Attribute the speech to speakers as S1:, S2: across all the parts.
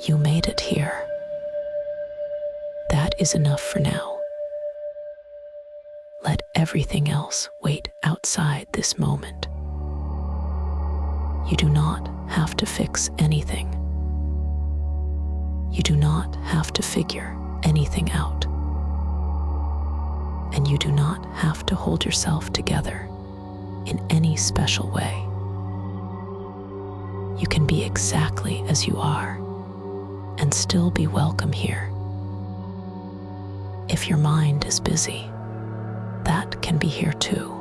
S1: You made it here. That is enough for now. Let everything else wait outside this moment. You do not have to fix anything. You do not have to figure anything out. And you do not have to hold yourself together in any special way. You can be exactly as you are and still be welcome here. If your mind is busy, that can be here too.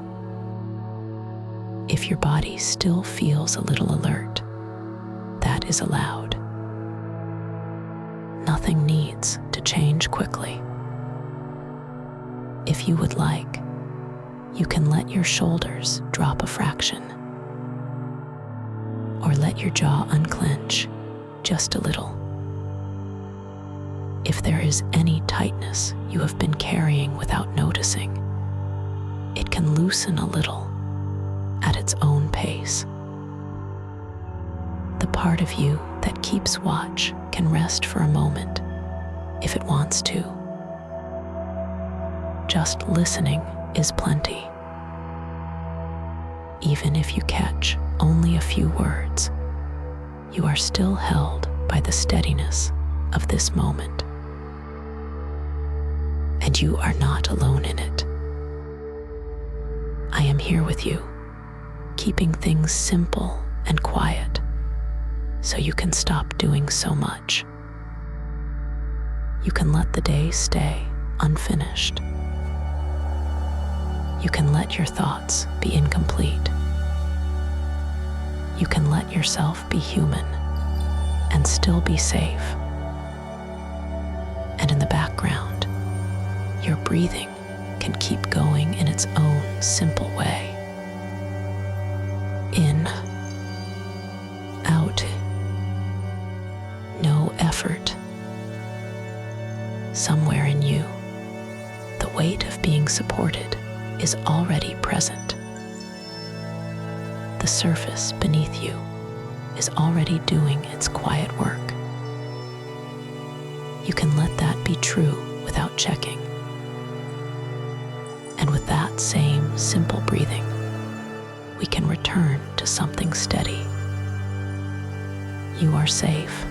S1: If your body still feels a little alert, that is allowed. Nothing needs to change quickly. If you would like, you can let your shoulders drop a fraction, or let your jaw unclench just a little. If there is any tightness you have been carrying without noticing, it can loosen a little at its own pace. The part of you that keeps watch can rest for a moment if it wants to. Just listening is plenty. Even if you catch only a few words, you are still held by the steadiness of this moment. And you are not alone in it. I am here with you, keeping things simple and quiet so you can stop doing so much. You can let the day stay unfinished. You can let your thoughts be incomplete. You can let yourself be human and still be safe. And in the background, your breathing can keep going in its own simple way. In, out, no effort. Somewhere in you, the weight of being supported is already present. The surface beneath you is already doing its quiet work. You can let that be true without checking. And with that same simple breathing, we can return to something steady. You are safe.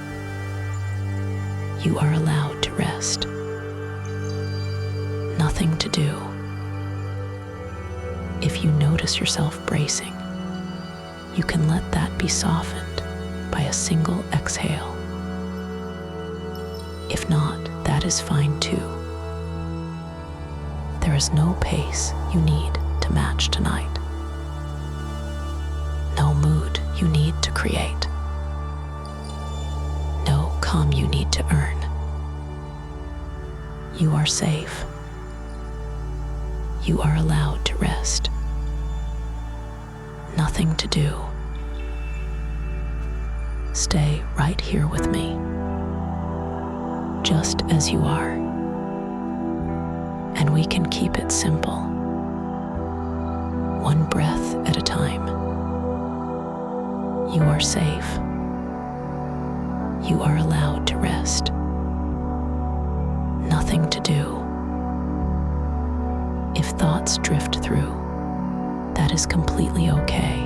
S1: You are allowed to rest. Nothing to do. If you notice yourself bracing, you can let that be softened by a single exhale. If not, that is fine too. There is no pace you need to match tonight. No mood you need to create. No calm you need to earn. You are safe. You are allowed to rest. Nothing to do. Stay right here with me, just as you are. And we can keep it simple, one breath at a time. You are safe. You are allowed to rest. Nothing to do. If thoughts drift through, that is completely okay.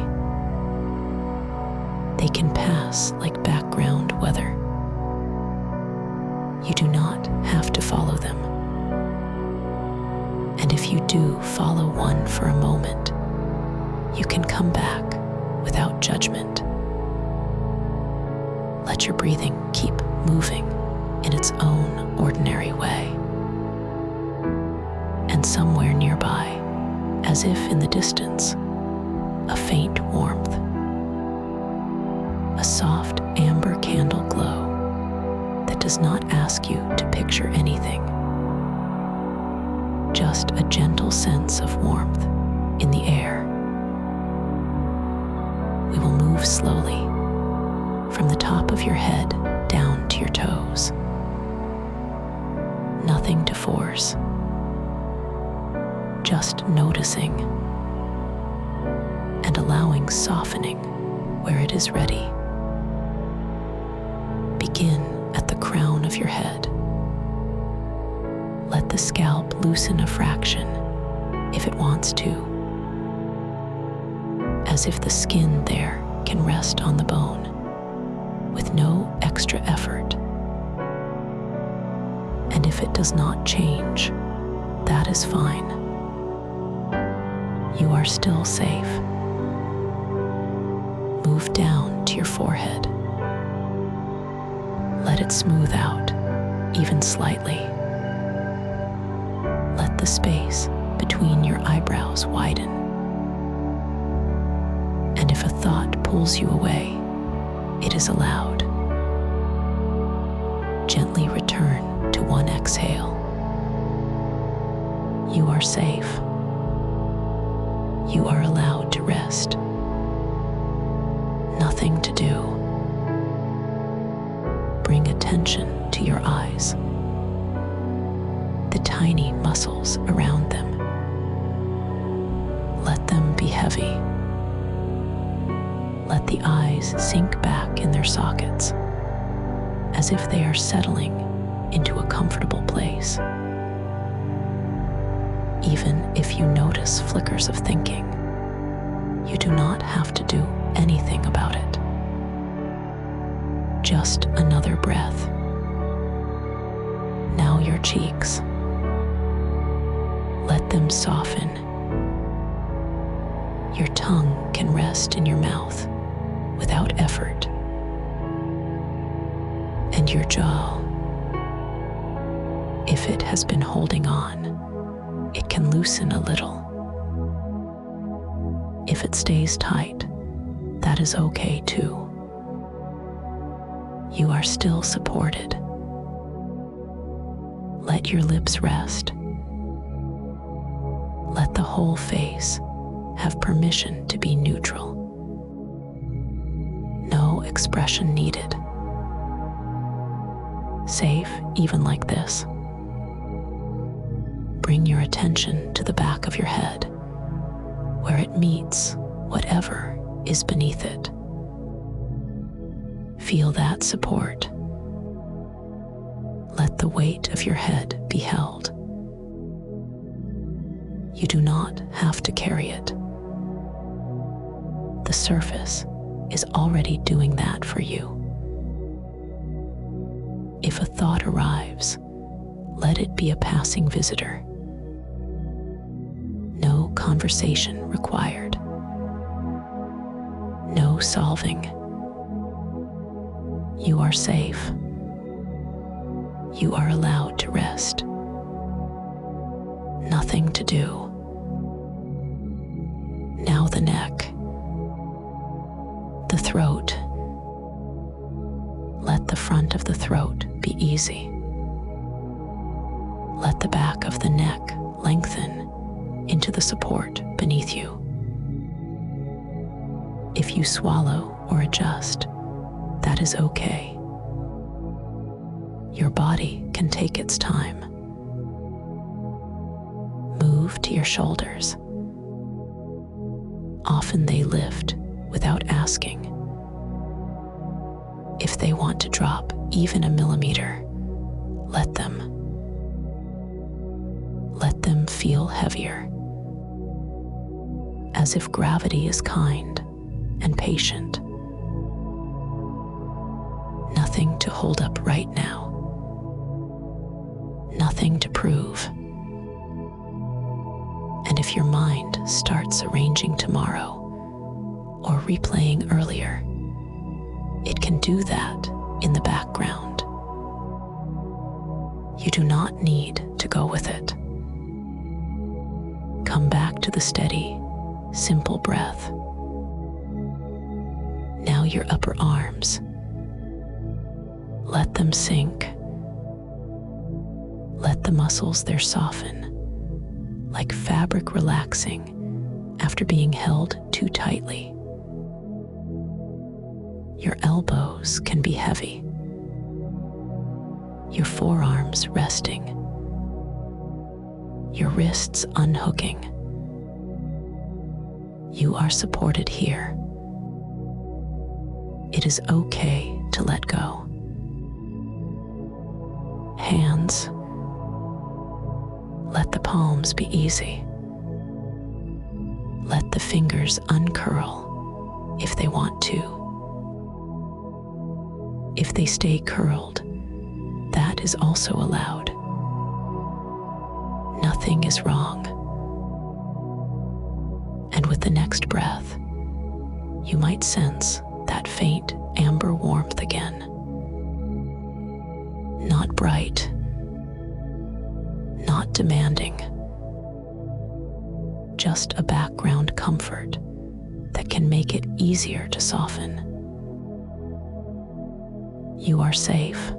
S1: They can pass like background weather. You do not have to follow them. And if you do follow one for a moment, you can come back without judgment. Let your breathing keep moving in its own ordinary way. And somewhere nearby, as if in the distance, a faint warmth, a soft amber candle glow that does not ask you to picture anything, just a gentle sense of warmth in the air. We will move slowly from the top of your head down to your toes. Nothing to force, just noticing and allowing softening where it is ready. Begin at of your head. Let the scalp loosen a fraction if it wants to, as if the skin there can rest on the bone with no extra effort. And if it does not change, that is fine. You are still safe. Move down to your forehead. Let it smooth out, even slightly. Let the space between your eyebrows widen. And if a thought pulls you away, it is allowed. Gently return to one exhale. You are safe. You are allowed to rest. Nothing to do. Bring attention to your eyes, the tiny muscles around them. Let them be heavy. Let the eyes sink back in their sockets, as if they are settling into a comfortable place. Even if you notice flickers of thinking, you do not have to do anything about it. Just another breath. Now your cheeks. Let them soften. Your tongue can rest in your mouth without effort. And your jaw, if it has been holding on, it can loosen a little. If it stays tight, that is okay too. You are still supported. Let your lips rest. Let the whole face have permission to be neutral. No expression needed. Safe even like this. Bring your attention to the back of your head, where it meets whatever is beneath it. Feel that support. Let the weight of your head be held. You do not have to carry it. The surface is already doing that for you. If a thought arrives, let it be a passing visitor. No conversation required. No solving. You are safe. You are allowed to rest. Nothing to do. Now the neck. The throat. Let the front of the throat be easy. Let the back of the neck lengthen into the support beneath you. If you swallow or adjust, that is okay. Your body can take its time. Move to your shoulders. Often they lift without asking. If they want to drop even a millimeter, let them. Let them feel heavier, as if gravity is kind and patient. Nothing to hold up right now. Nothing to prove. And if your mind starts arranging tomorrow or replaying earlier, it can do that in the background. You do not need to go with it. Come back to the steady, simple breath. Now your upper arms. Let them sink. Let the muscles there soften, like fabric relaxing after being held too tightly. Your elbows can be heavy. Your forearms resting. Your wrists unhooking. You are supported here. It is okay to let go. Hands, let the palms be easy. Let the fingers uncurl if they want to. If they stay curled, that is also allowed. Nothing is wrong. And with the next breath, you might sense that faint amber warmth again. Not bright, not demanding, just a background comfort that can make it easier to soften. You are safe.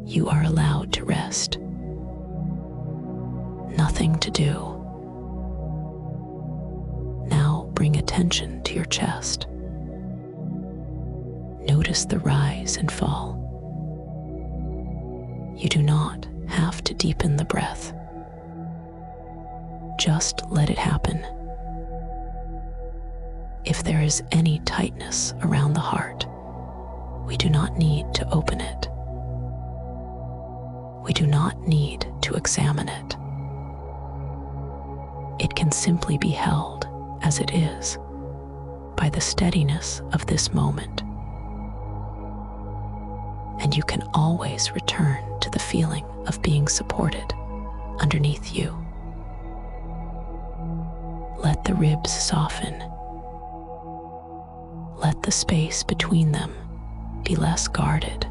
S1: You are allowed to rest. Nothing to do. Now bring attention to your chest. Notice the rise and fall. You do not have to deepen the breath. Just let it happen. If there is any tightness around the heart, we do not need to open it. We do not need to examine it. It can simply be held as it is by the steadiness of this moment. And you can always return to the feeling of being supported underneath you. Let the ribs soften. Let the space between them be less guarded.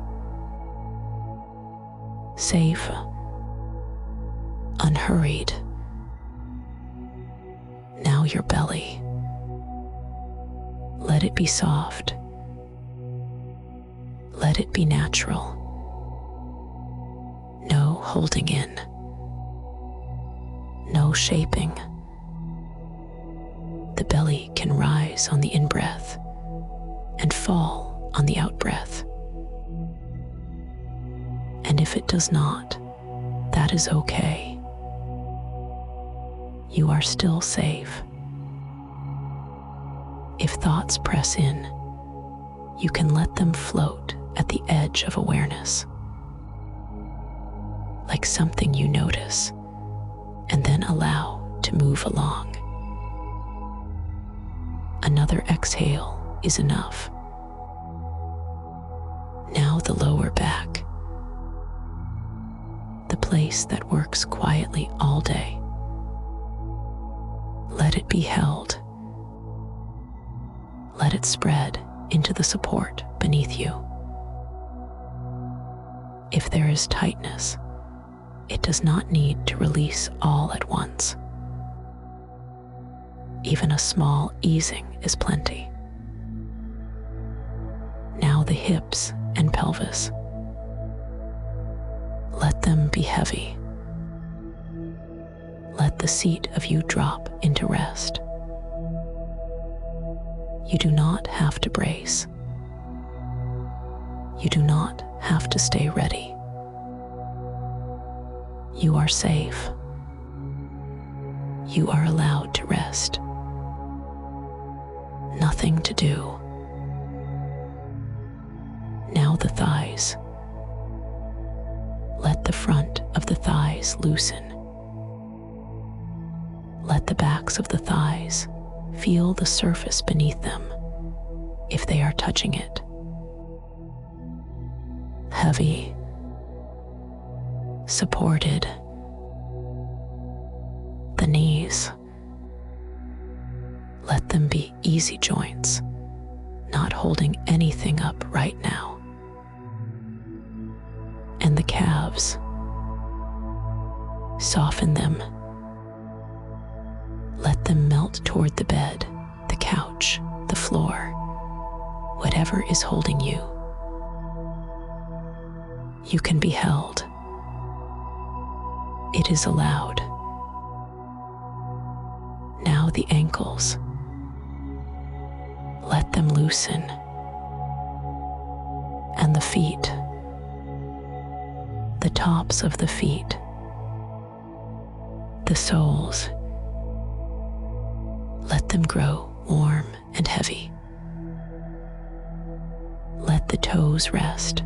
S1: Safe, unhurried. Now your belly. Let it be soft. Let it be natural. No holding in. No shaping. The belly can rise on the in-breath and fall on the out-breath. And if it does not, that is okay. You are still safe. If thoughts press in, you can let them float at the edge of awareness, like something you notice and then allow to move along. Another exhale is enough. Now the lower back, the place that works quietly all day. Let it be held. Let it spread into the support beneath you. If there is tightness, it does not need to release all at once. Even a small easing is plenty. Now the hips and pelvis. Let them be heavy. Let the seat of you drop into rest. You do not have to brace. You do not have to stay ready. You are safe. You are allowed to rest. Nothing to do. Now the thighs. Let the front of the thighs loosen. Let the backs of the thighs feel the surface beneath them if they are touching it. Heavy, supported. The knees. Let them be easy joints, not holding anything up right now. And the calves. Soften them. Let them melt toward the bed, the couch, the floor, whatever is holding you. You can be held. It is allowed. Now the ankles. Let them loosen. And the feet. The tops of the feet. The soles. Let them grow warm and heavy. Let the toes rest.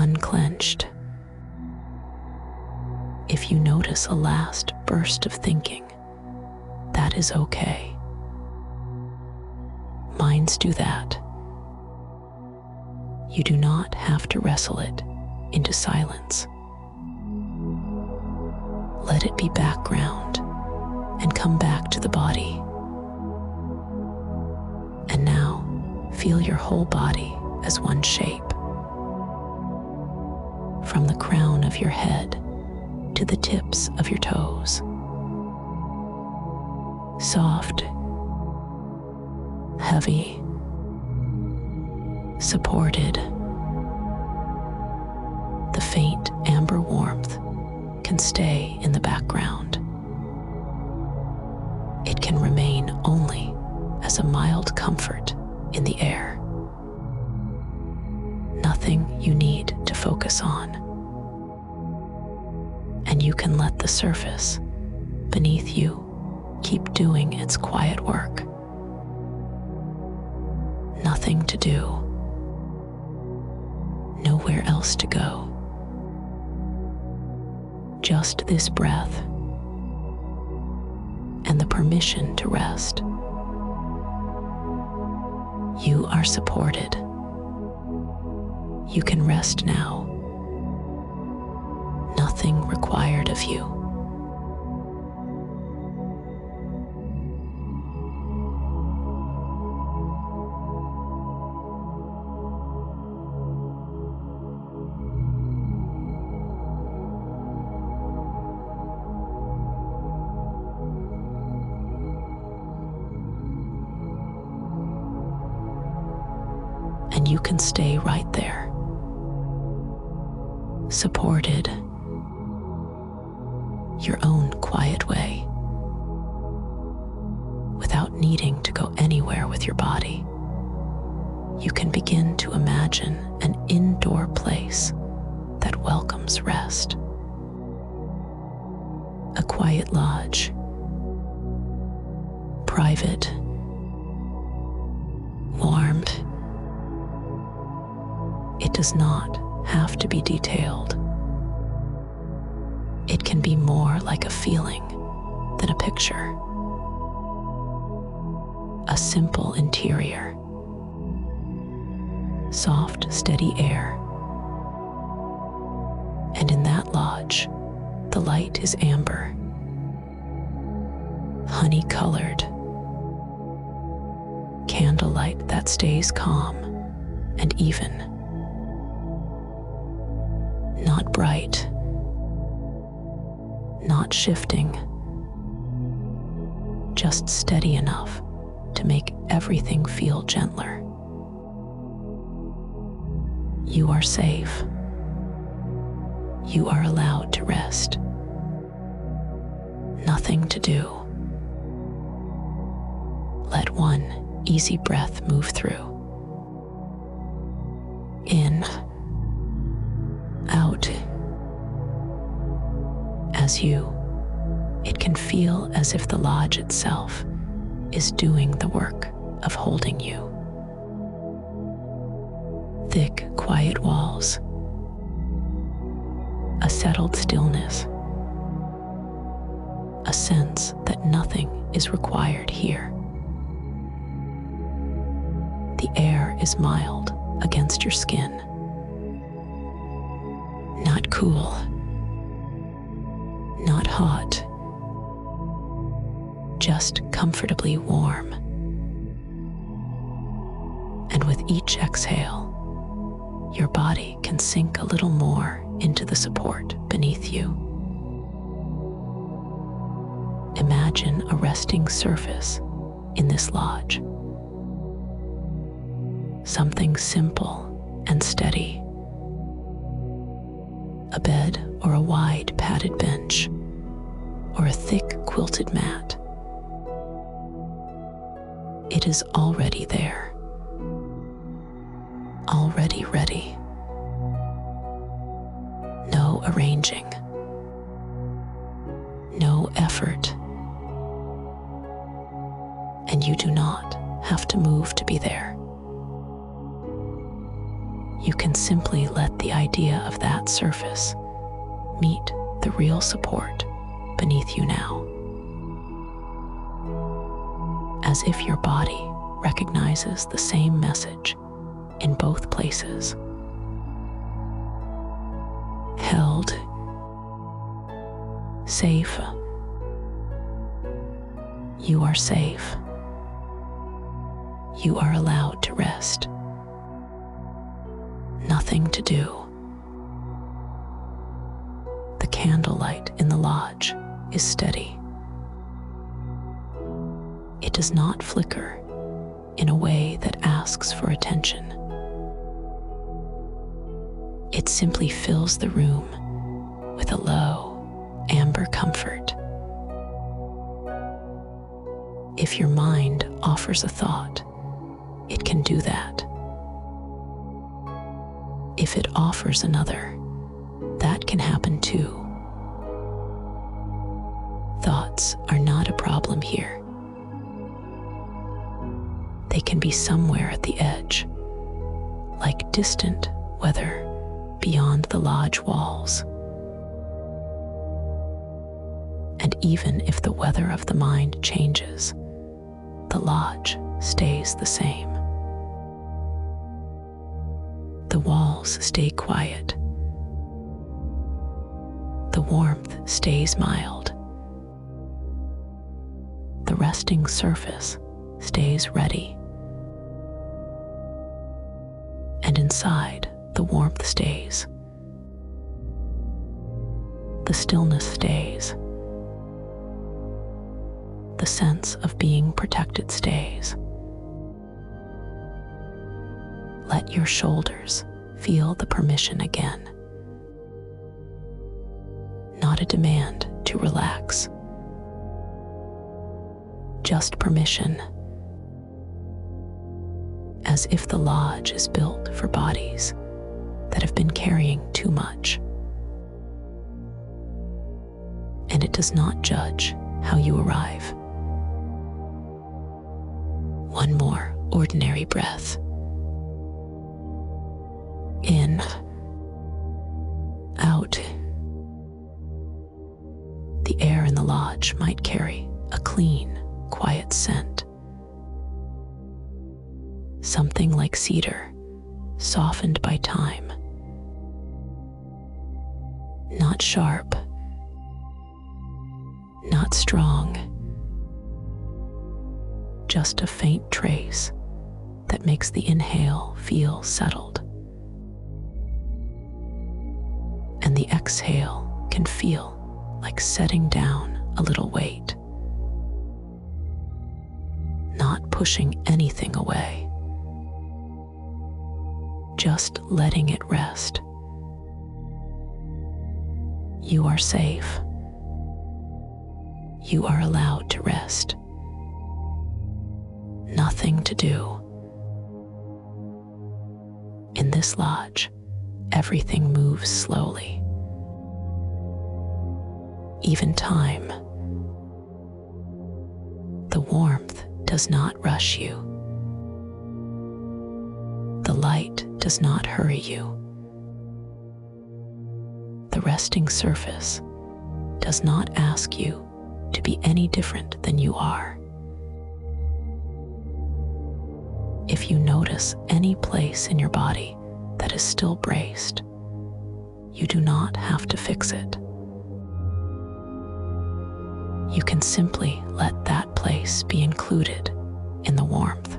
S1: unclenched. If you notice a last burst of thinking, that is okay. Minds do that. You do not have to wrestle it into silence. Let it be background and come back to the body. And now, feel your whole body as one shape. From the crown of your head to the tips of your toes. Soft, heavy, supported. The faint amber warmth can stay in the background. It can remain only as a mild comfort in the air. Nothing you need to focus on. And you can let the surface beneath you keep doing its quiet work. Nothing to do. Nowhere else to go. Just this breath and the permission to rest. You are supported. You can rest now. Nothing required of you. And you can stay right there, supported, your own quiet way, without needing to go anywhere with your body. You can begin to imagine an indoor place that welcomes rest. A quiet lodge, private, warm. It does not have to be detailed. It can be more like a feeling than a picture. A simple interior, soft, steady air. And in that lodge, the light is amber, honey-colored, candlelight that stays calm and even. Not bright, not shifting, just steady enough to make everything feel gentler. You are safe. You are allowed to rest. Nothing to do. Let one easy breath move through. In, out. As you, it can feel as if the lodge itself is doing the work of holding you. Thick, quiet walls, a settled stillness, a sense that nothing is required here. The air is mild against your skin. Not cool, not hot, just comfortably warm. And with each exhale, your body can sink a little more into the support beneath you. Imagine a resting surface in this lodge. Something simple and steady. A bed or a wide padded bench, or a thick quilted mat. It is already there, already ready. No arranging, no effort, and you do not have to move to be there. You can simply let the idea of that surface meet the real support beneath you now. As if your body recognizes the same message in both places. Held, safe. You are safe. You are allowed to rest. Nothing to do. The candlelight in the lodge is steady. It does not flicker in a way that asks for attention. It simply fills the room with a low, amber comfort. If your mind offers a thought, it can do that. If it offers another, that can happen too. Thoughts are not a problem here. They can be somewhere at the edge, like distant weather beyond the lodge walls. And even if the weather of the mind changes, the lodge stays the same. The walls stay quiet. The warmth stays mild. The resting surface stays ready. And inside, the warmth stays. The stillness stays. The sense of being protected stays. Let your shoulders feel the permission again. Not a demand to relax. Just permission. As if the lodge is built for bodies that have been carrying too much. And it does not judge how you arrive. One more ordinary breath. In, out. The air in the lodge might carry a clean, quiet scent. Something like cedar, softened by time. Not sharp, not strong. Just a faint trace that makes the inhale feel settled. And the exhale can feel like setting down a little weight. Not pushing anything away. Just letting it rest. You are safe. You are allowed to rest. Nothing to do. In this lodge, everything moves slowly. Even time. The warmth does not rush you. The light does not hurry you. The resting surface does not ask you to be any different than you are. If you notice any place in your body that is still braced, you do not have to fix it. You can simply let that place be included in the warmth.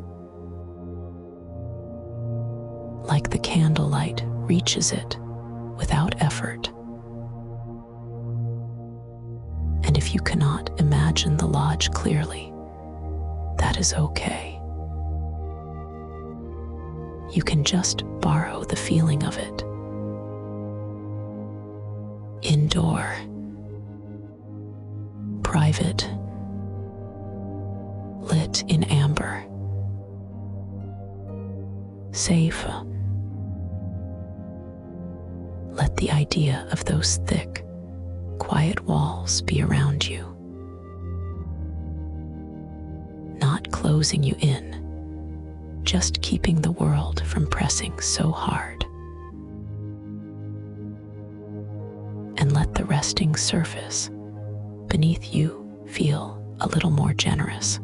S1: Like the candlelight reaches it without effort. And if you cannot imagine the lodge clearly, that is okay. You can just borrow the feeling of it. Indoor, private, lit in amber, safe. Let the idea of those thick, quiet walls be around you, not closing you in, just keeping the world from pressing so hard. resting surface beneath you feel a little more generous,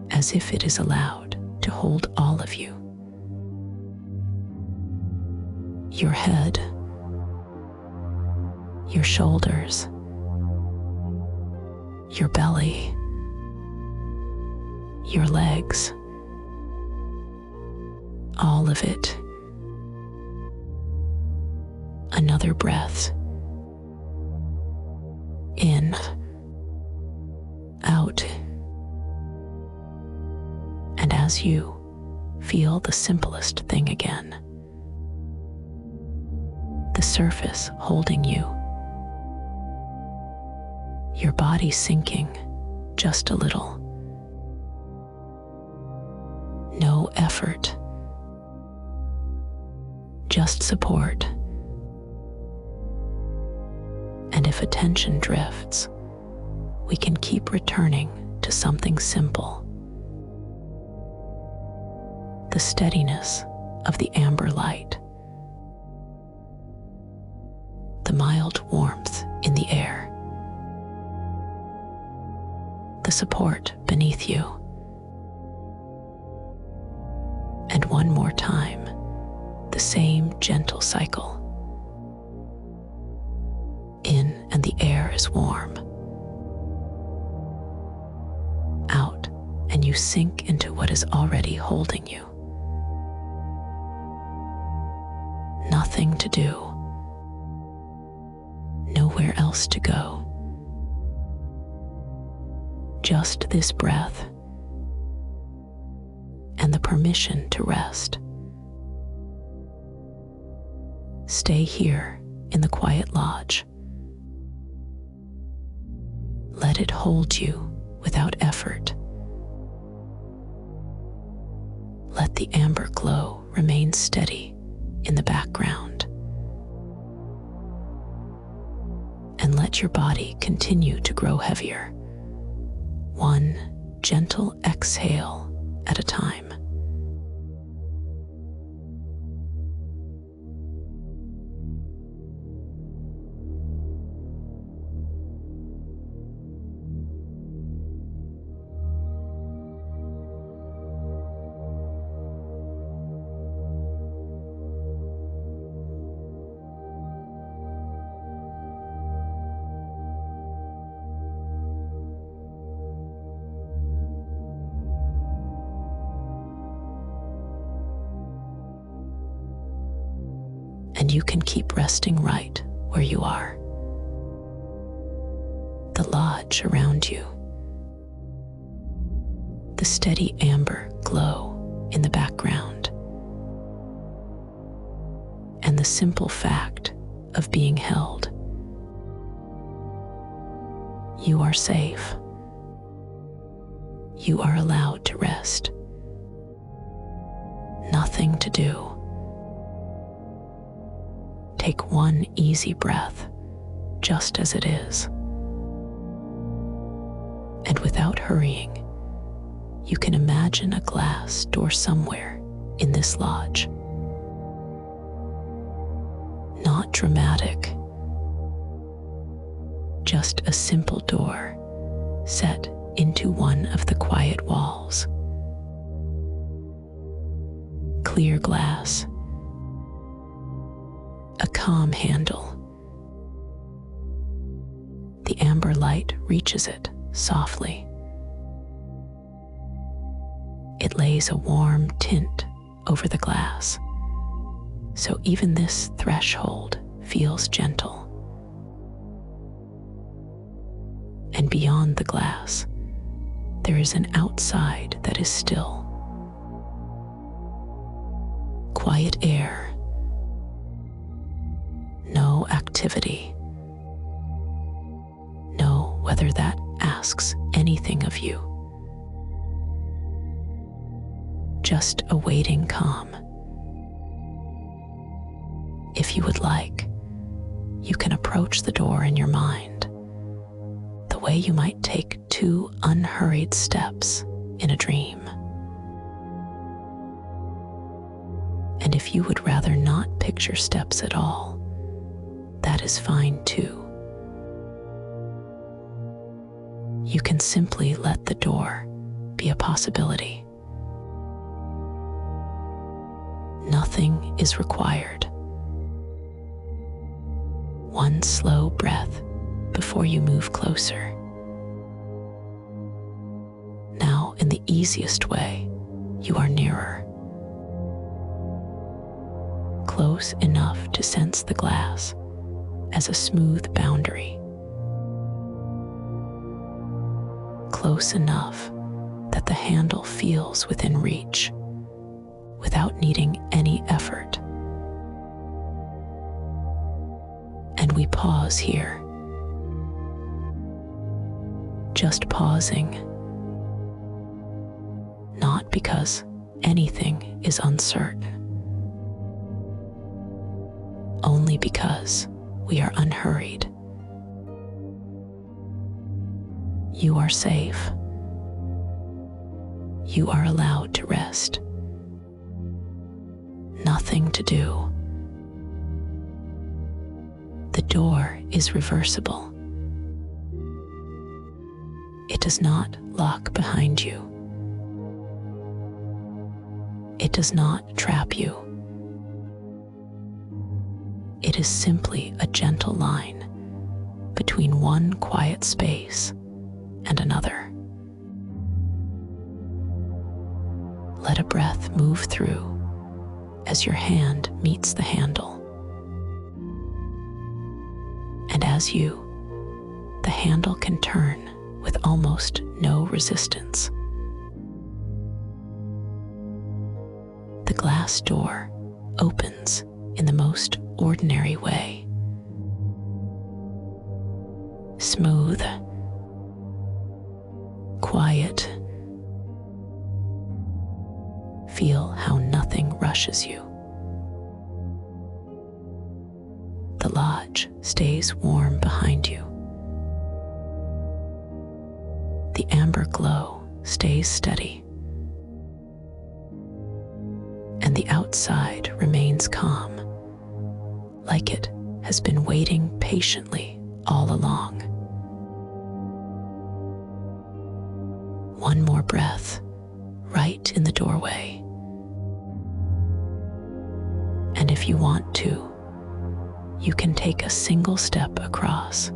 S1: as if it is allowed to hold all of you. Your head, your shoulders, your belly, your legs, all of it. Another breath. In, out. And as you feel the simplest thing again, the surface holding you, your body sinking just a little. No effort, just support. And if attention drifts, we can keep returning to something simple. The steadiness of the amber light, the mild warmth in the air, the support beneath you. And one more time, the same gentle cycle. In and the air is warm. Out and you sink into what is already holding you. Nothing to do. Nowhere else to go. Just this breath and the permission to rest. Stay here in the quiet lodge. Let it hold you without effort. Let the amber glow remain steady in the background. And let your body continue to grow heavier, one gentle exhale at a time. And you can keep resting right where you are. The lodge around you, the steady amber glow in the background, and the simple fact of being held. You are safe. You are allowed to rest. Nothing to do. Take one easy breath, just as it is. And without hurrying, you can imagine a glass door somewhere in this lodge. Not dramatic, just a simple door set into one of the quiet walls. Clear glass, a calm handle. The amber light reaches it softly. It lays a warm tint over the glass, so even this threshold feels gentle. And beyond the glass, there is an outside that is still. Quiet air. No activity. No weather that asks anything of you. Just a waiting calm. If you would like, you can approach the door in your mind, the way you might take 2 unhurried steps in a dream. And if you would rather not picture steps at all, that is fine too. You can simply let the door be a possibility. Nothing is required. One slow breath before you move closer. Now, in the easiest way, you are nearer. Close enough to sense the glass as a smooth boundary. Close enough that the handle feels within reach without needing any effort. And we pause here. Just pausing, not because anything is uncertain, only because we are unhurried. You are safe. You are allowed to rest. Nothing to do. The door is reversible. It does not lock behind you. It does not trap you. It is simply a gentle line between one quiet space and another. Let a breath move through as your hand meets the handle. And as the handle can turn with almost no resistance. The glass door opens in the most ordinary way. Smooth, quiet. Feel how nothing rushes you. The lodge stays warm behind you. The amber glow stays steady. And the outside remains calm, like it has been waiting patiently all along. One more breath, right in the doorway. And if you want to, you can take a single step across.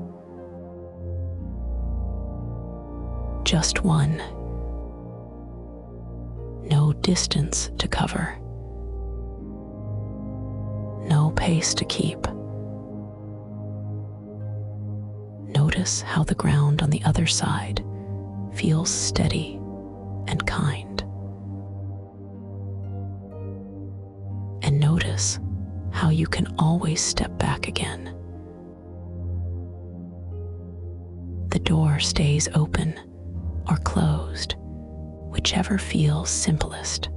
S1: Just one. No distance to cover. No pace to keep. Notice how the ground on the other side feels steady and kind. And notice how you can always step back again. The door stays open or closed, whichever feels simplest.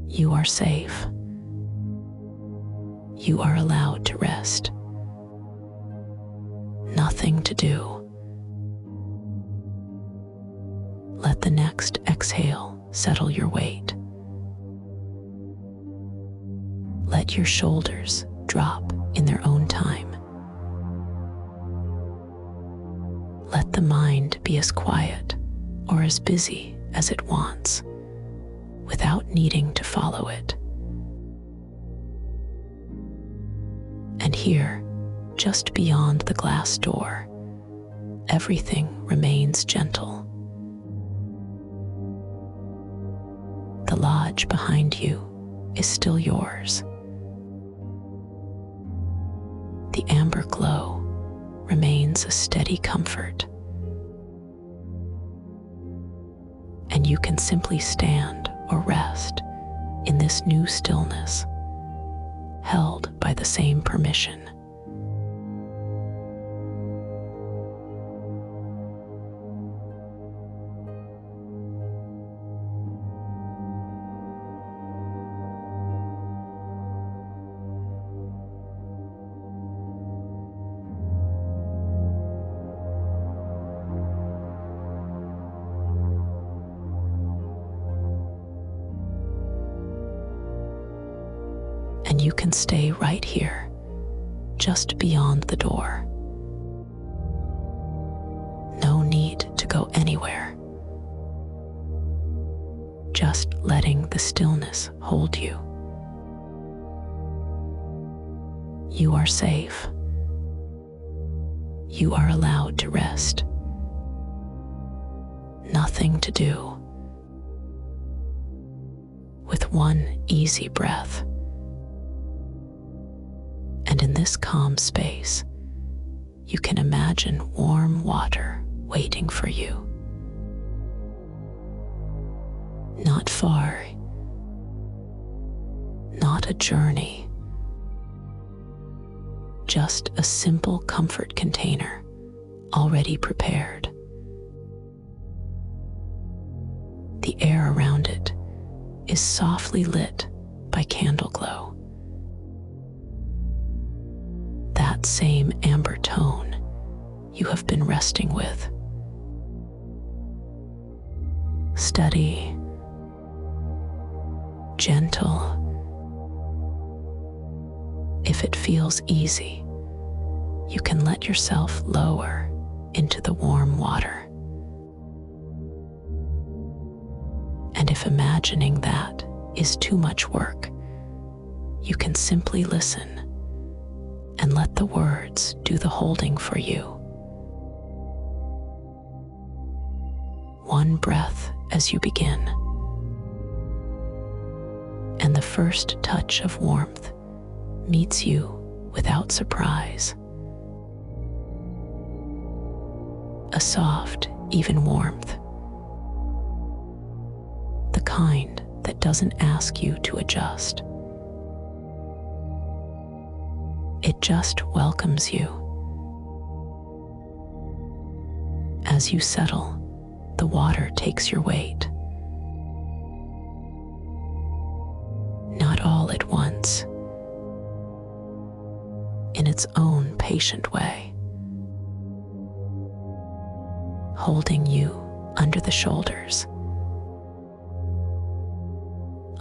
S1: You are safe. You are allowed to rest. Nothing to do. Let the next exhale settle your weight. Let your shoulders drop in their own time. Let the mind be as quiet or as busy as it wants, without needing to follow it. And here, just beyond the glass door, everything remains gentle. The lodge behind you is still yours. The amber glow remains a steady comfort. And you can simply stand or rest in this new stillness, held by the same permission. And and you can stay right here, just beyond the door. No need to go anywhere. Just letting the stillness hold you. You are safe. You are allowed to rest. Nothing to do. With one easy breath. And in this calm space, you can imagine warm water waiting for you. Not far, not a journey, just a simple comfort container already prepared. The air around it is softly lit by candle glow. That same amber tone you have been resting with. Steady, gentle. If it feels easy, you can let yourself lower into the warm water. And if imagining that is too much work, you can simply listen and let the words do the holding for you. One breath as you begin, and the first touch of warmth meets you without surprise. A soft, even warmth. The kind that doesn't ask you to adjust. It just welcomes you. As you settle, the water takes your weight. Not all at once. In its own patient way. Holding you under the shoulders,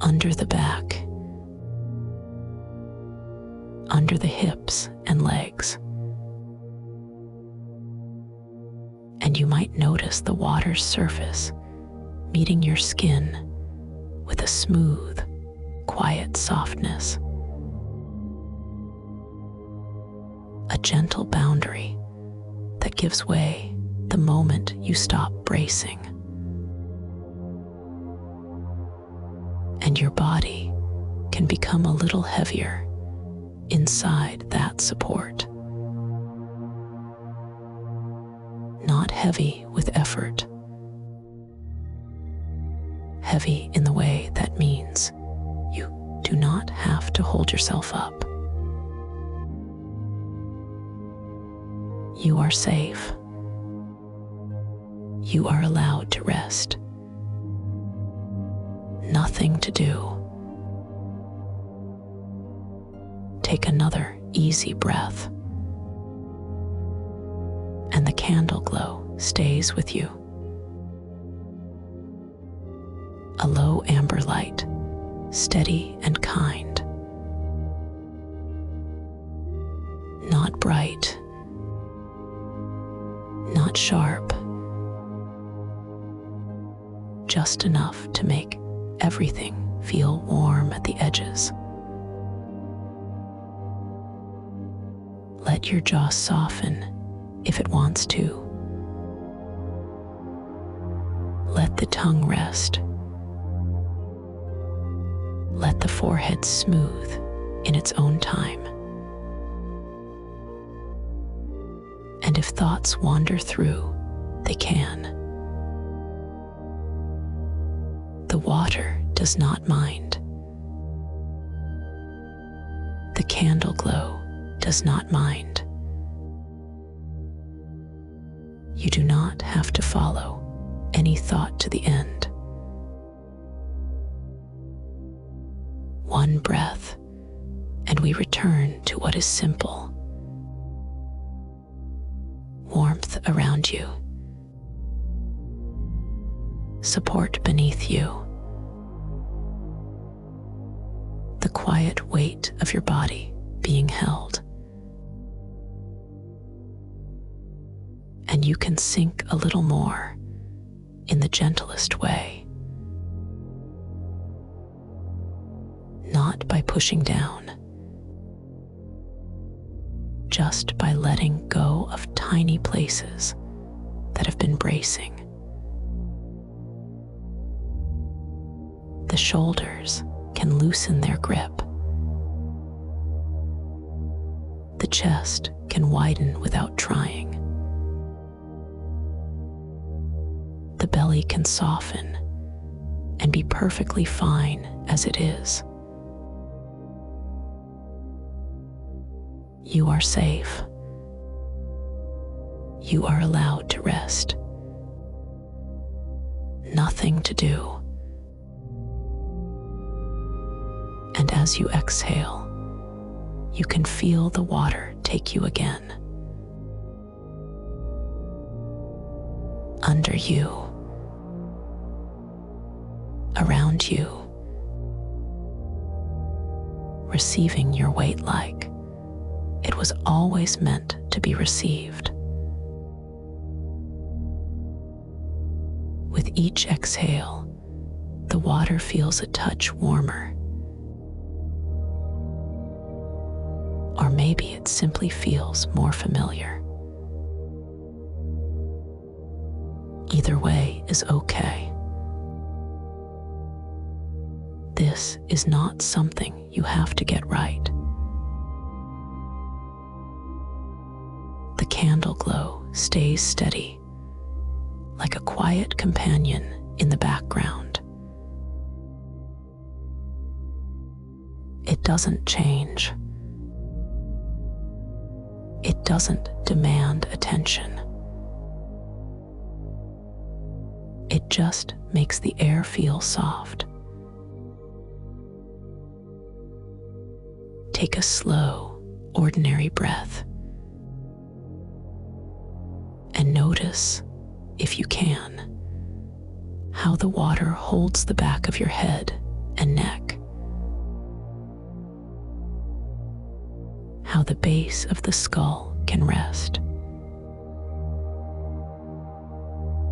S1: under the back, under the hips and legs. And you might notice the water's surface meeting your skin with a smooth, quiet softness. A gentle boundary that gives way the moment you stop bracing. And your body can become a little heavier inside that support. Not heavy with effort. Heavy in the way that means you do not have to hold yourself up. You are safe. You are allowed to rest. Nothing to do. Take another easy breath, and the candle glow stays with you. A low amber light, steady and kind. Not bright, not sharp, just enough to make everything feel warm at the edges. Let your jaw soften if it wants to. Let the tongue rest. Let the forehead smooth in its own time. And if thoughts wander through, they can. The water does not mind. The candle glow does not mind. You do not have to follow any thought to the end. One breath, and we return to what is simple. Warmth around you. Support beneath you. The quiet weight of your body being held. And you can sink a little more in the gentlest way. Not by pushing down, just by letting go of tiny places that have been bracing. The shoulders can loosen their grip. The chest can widen without trying. The belly can soften and be perfectly fine as it is. You are safe. You are allowed to rest. Nothing to do. And as you exhale, you can feel the water take you again. Under you, around you, receiving your weight like it was always meant to be received. With each exhale, the water feels a touch warmer. Or maybe it simply feels more familiar. Either way is okay. This is not something you have to get right. The candle glow stays steady, like a quiet companion in the background. It doesn't change. It doesn't demand attention. It just makes the air feel soft. Take a slow, ordinary breath and notice, if you can, how the water holds the back of your head and neck, how the base of the skull can rest,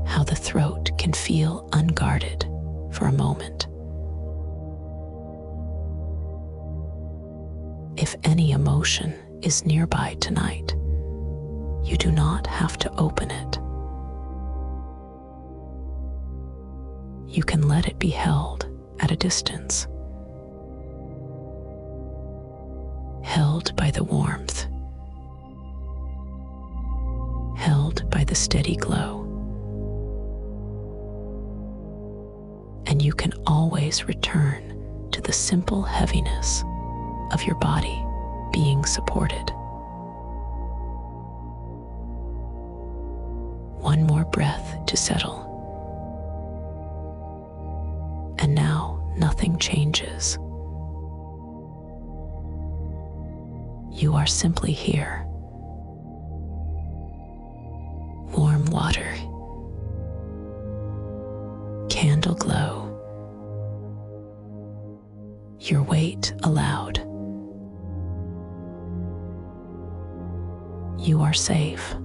S1: how the throat can feel unguarded for a moment. If any emotion is nearby tonight, you do not have to open it. You can let it be held at a distance, held by the warmth, held by the steady glow. And you can always return to the simple heaviness of your body being supported. One more breath to settle. And now nothing changes. You are simply here. Warm water, candle glow, your weight allowed. You are safe.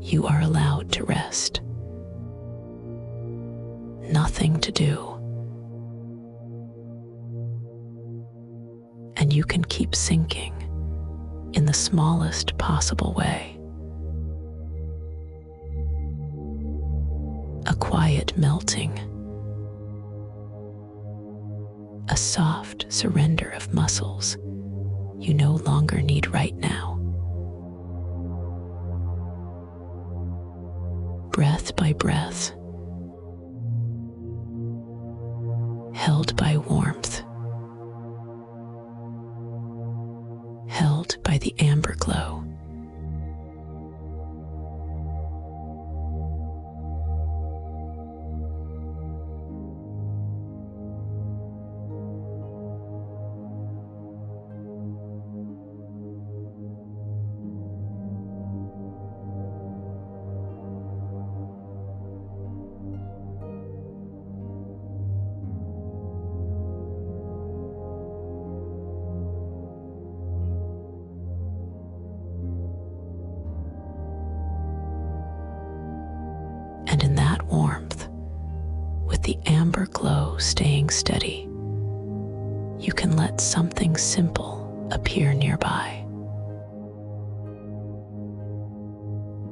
S1: You are allowed to rest. Nothing to do. And you can keep sinking in the smallest possible way. A quiet melting, a soft surrender of muscles you no longer need right now. Breath by breath, held by warmth, held by the amber glow. the amber glow staying steady, you can let something simple appear nearby.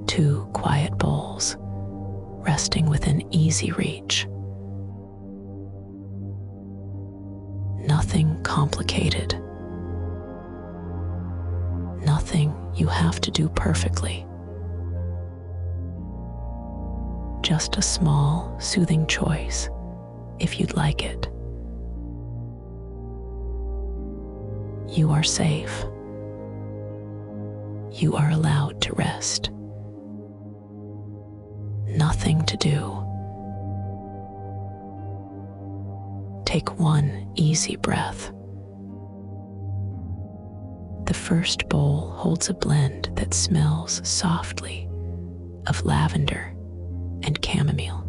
S1: 2 quiet bowls resting within easy reach. Nothing complicated. Nothing you have to do perfectly. Just a small, soothing choice, if you'd like it. You are safe. You are allowed to rest. Nothing to do. Take one easy breath. The first bowl holds a blend that smells softly of lavender and chamomile.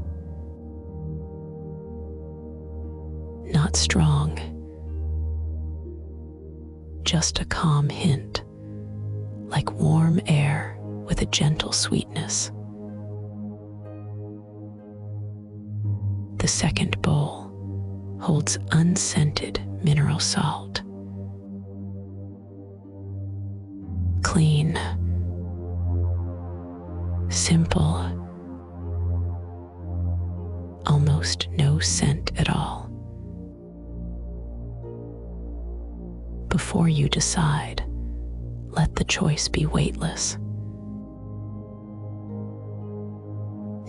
S1: Not strong, just a calm hint, like warm air with a gentle sweetness. The second bowl holds unscented mineral salt. Clean, simple, almost no scent at all. Before you decide, let the choice be weightless.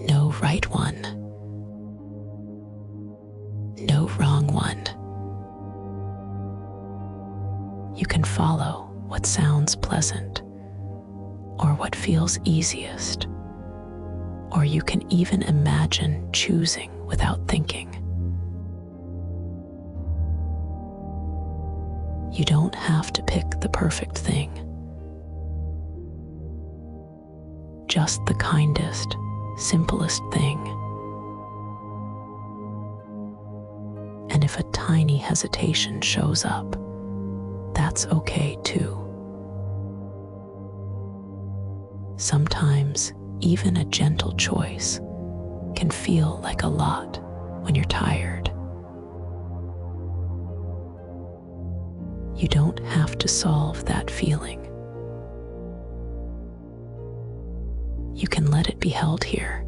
S1: No right one. No wrong one. You can follow what sounds pleasant, or what feels easiest, or you can even imagine choosing without thinking. You don't have to pick the perfect thing. Just the kindest, simplest thing. And if a tiny hesitation shows up, that's okay too. Sometimes even a gentle choice can feel like a lot when you're tired. You don't have to solve that feeling. You can let it be held here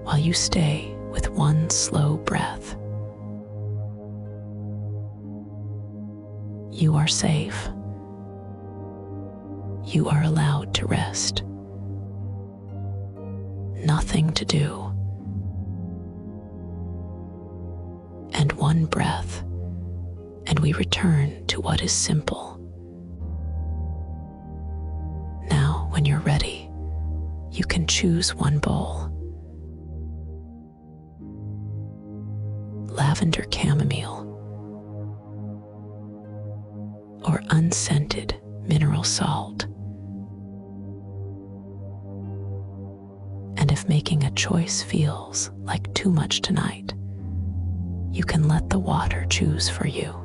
S1: while you stay with one slow breath. You are safe. You are allowed to rest. Nothing to do. And one breath, and we return to what is simple. Now, when you're ready, you can choose one bowl. Lavender chamomile, or unscented mineral salt. And if making a choice feels like too much tonight, you can let the water choose for you.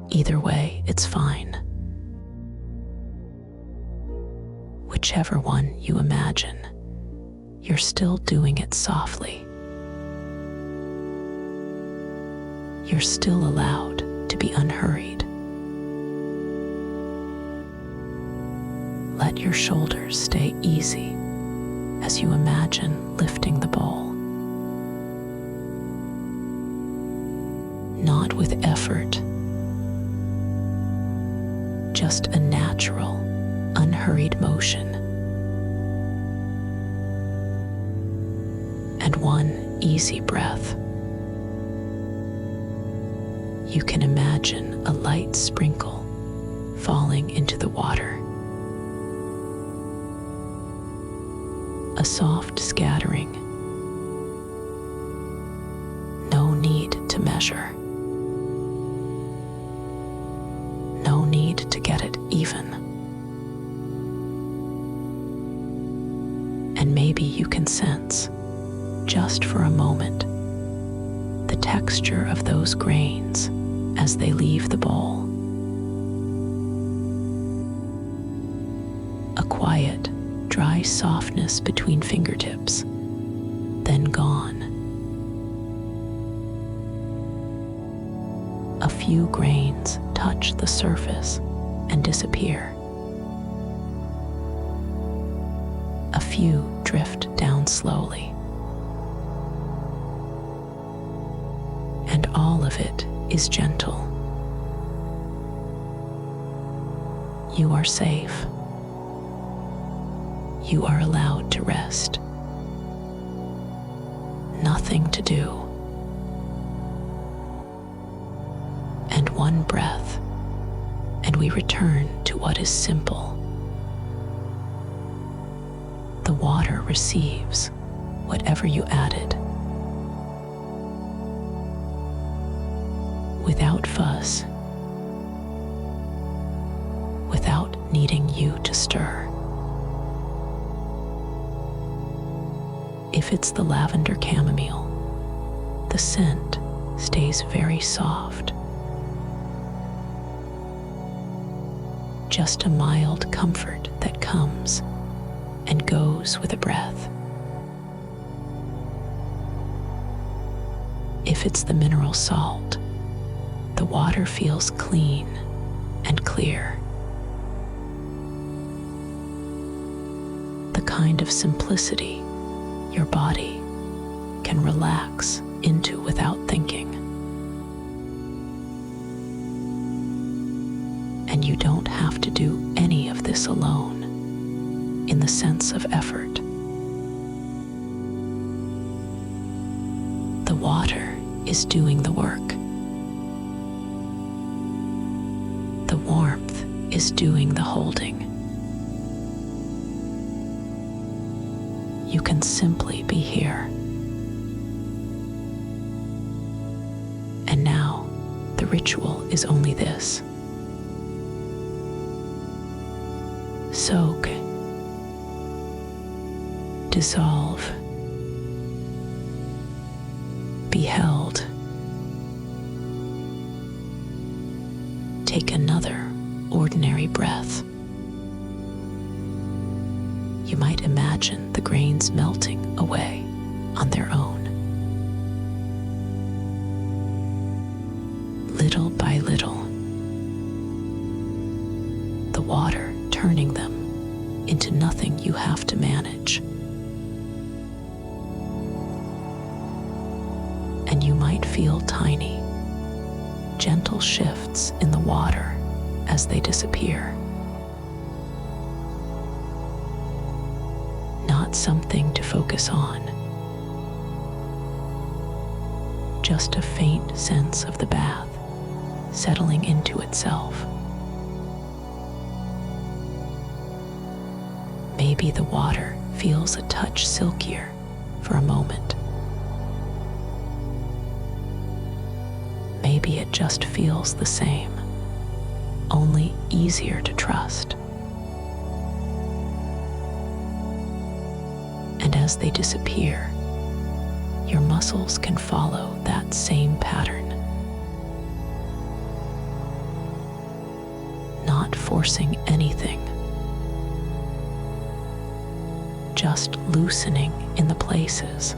S1: Either way, it's fine. Whichever one you imagine, you're still doing it softly. You're still allowed to be unhurried. Let your shoulders stay easy as you imagine lifting the bowl. Not with effort, just a natural, unhurried motion. And one easy breath. You can imagine a light sprinkle falling into the water. A soft scattering. No need to measure. No need to get it even. And maybe you can sense, just for a moment, the texture of those grains as they leave the bowl. A quiet, dry precise softness between fingertips, then gone. A few grains touch the surface and disappear. A few drift down slowly. And all of it is gentle. You are safe. You are allowed to rest. Nothing to do. And one breath, and we return to what is simple. The water receives whatever you added, without fuss, without needing you to stir. If it's the lavender chamomile, the scent stays very soft. Just a mild comfort that comes and goes with a breath. If it's the mineral salt, the water feels clean and clear. The kind of simplicity your body can relax into without thinking. And you don't have to do any of this alone, in the sense of effort. The water is doing the work. The warmth is doing the holding. You can simply be here. And now, the ritual is only this. Soak, dissolve, be held. Take another ordinary breath. You might imagine the grains melting away on their own. Little by little, the water turning them into nothing you have to manage. And you might feel tiny, gentle shifts in the water as they disappear. Not something to focus on, just a faint sense of the bath settling into itself. Maybe the water feels a touch silkier for a moment. Maybe it just feels the same, only easier to trust. And as they disappear, your muscles can follow that same pattern, not forcing anything, just loosening in the places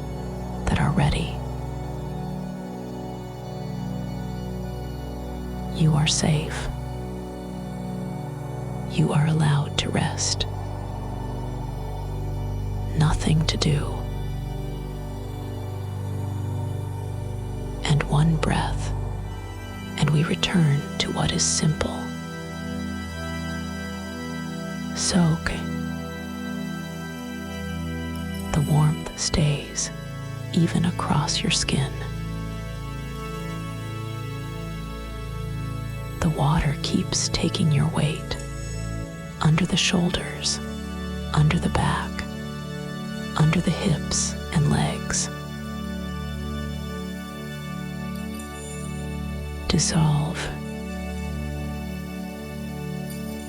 S1: that are ready. You are safe. You are allowed to rest. Nothing to do. And one breath, and we return to what is simple. Soak. The warmth stays even across your skin. The water keeps taking your weight under the shoulders, under the back, under the hips and legs. Dissolve.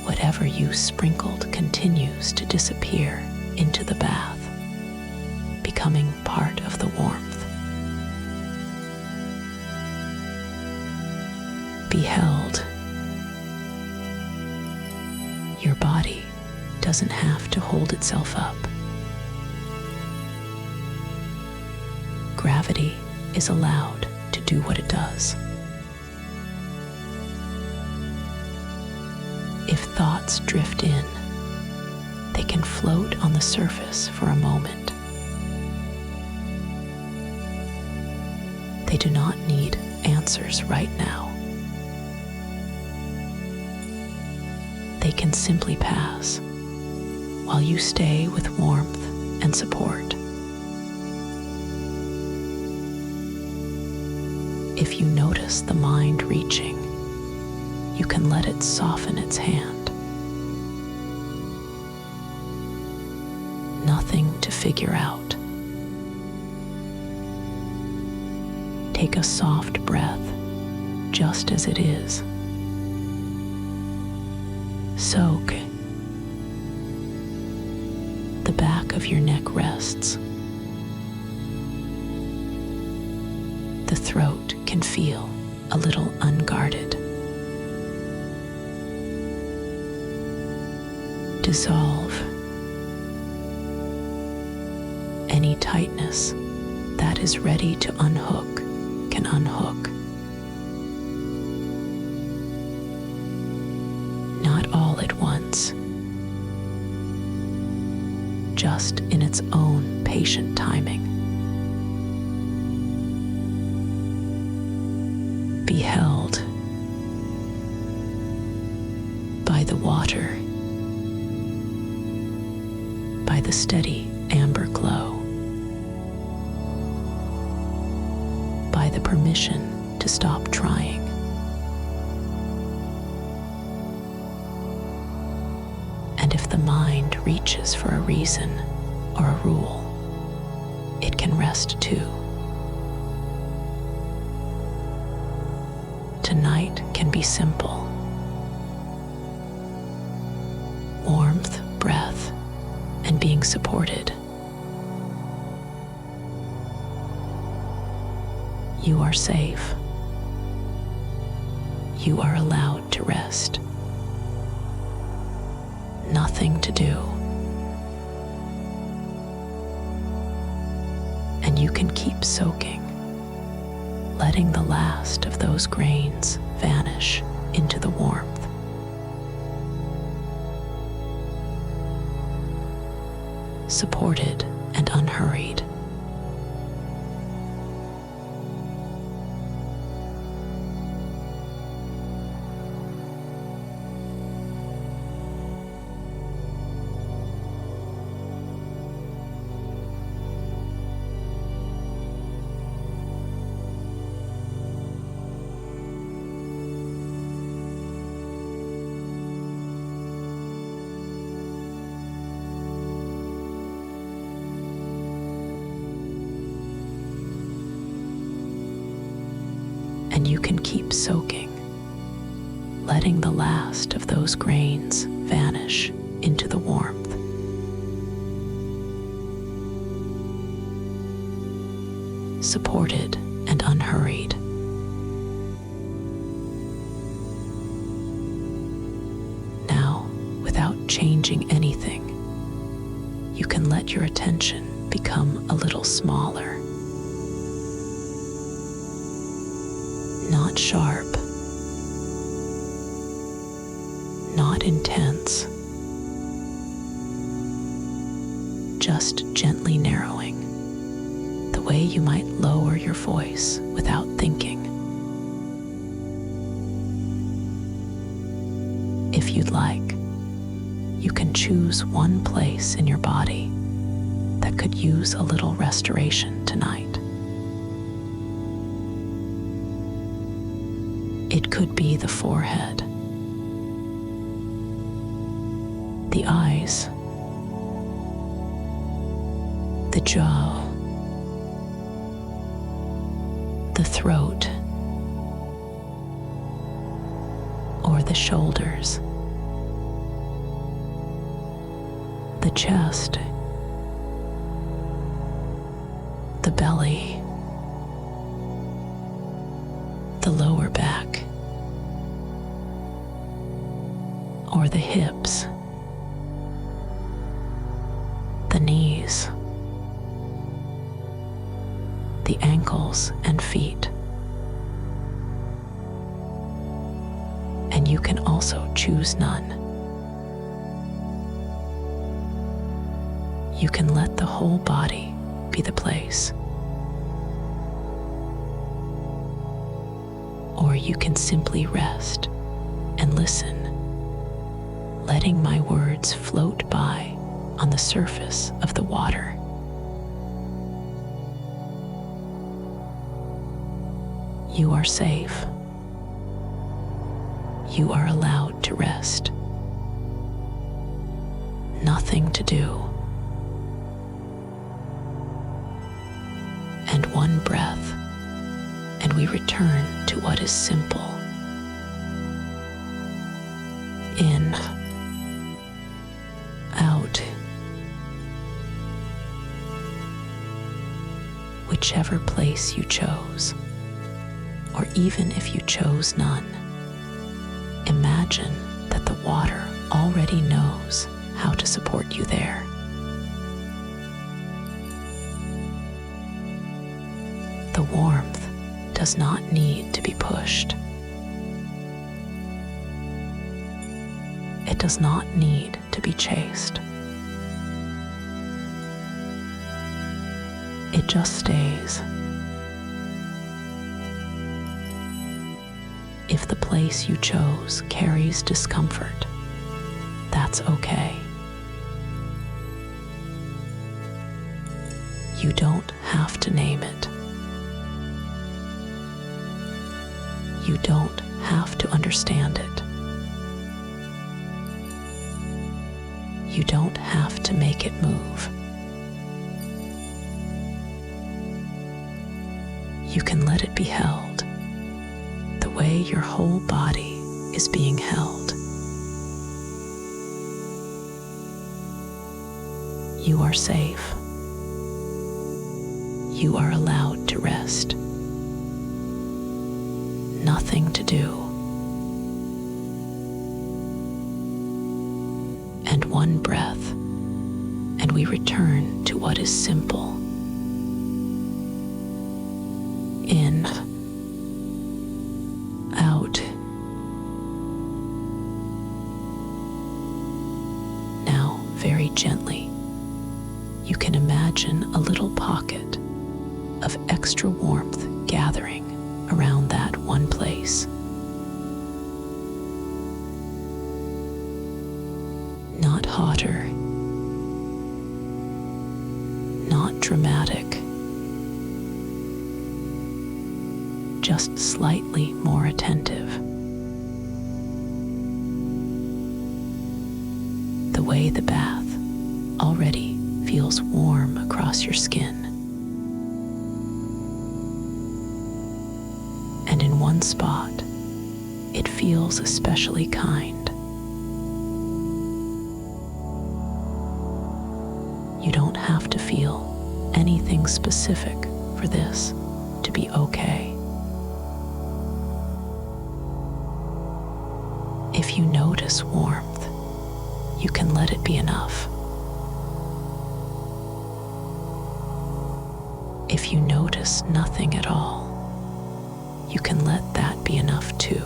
S1: Whatever you sprinkled continues to disappear into the bath, becoming part of the warmth. Be held. Your body does doesn't have to hold itself up. Gravity is allowed to do what it does. If thoughts drift in, they can float on the surface for a moment. They do not need answers right now. They can simply pass while you stay with warmth and support. If you notice the mind reaching, you can let it soften its hand. Nothing to figure out. Take a soft breath, just as it is. Soak. The back of your neck rests. The throat can feel a little unguarded. Dissolve any tightness that is ready to unhook can unhook. Not all at once, just in its own patient timing. Be held by the water, by the steady amber glow, by the permission to stop trying. And if the mind reaches for a reason or a rule, it can rest too. Tonight can be simple. Warmth, breath, and being supported. You are safe. You are allowed to rest. Nothing to do. And you can keep soaking, letting the last of those grains vanish into the warmth. Supported and unhurried. And you can keep soaking, letting the last of those grains vanish into the warmth. Supported and unhurried. Now, without changing anything, you can let your attention become a little smaller. Not sharp, not intense, just gently narrowing, the way you might lower your voice without thinking. If you'd like, you can choose one place in your body that could use a little restoration tonight. It could be the forehead, the eyes, the jaw, the throat, or the shoulders, the chest, the belly, the lower back, or the hips. the ankles and feet. And you can also choose none. You can let the whole body be the place. Or you can simply rest and listen, letting my words float by on the surface of the water. You are safe. You are allowed to rest. Nothing to do. And one breath, and we return to what is simple. In, out. Whichever place you chose, or even if you chose none, imagine that the water already knows how to support you there. The warmth does not need to be pushed. It does not need to be chased. It just stays. If the place you chose carries discomfort, that's okay. You don't have to name it. You don't have to understand it. You don't have to make it move. You can let it be held the way your whole body is being held. You are safe. You are allowed to rest. Nothing to do. And one breath, and we return to what is simple. In, out. Now, very gently, you can imagine a little pocket of extra warmth gathering around that one place. Not hotter, not dramatic, just slightly more attentive. The way the bath already feels warm across your skin. And in one spot, it feels especially kind. You don't have to feel anything specific for this to be okay. If you notice warmth, you can let it be enough. If you notice nothing at all, you can let that be enough too.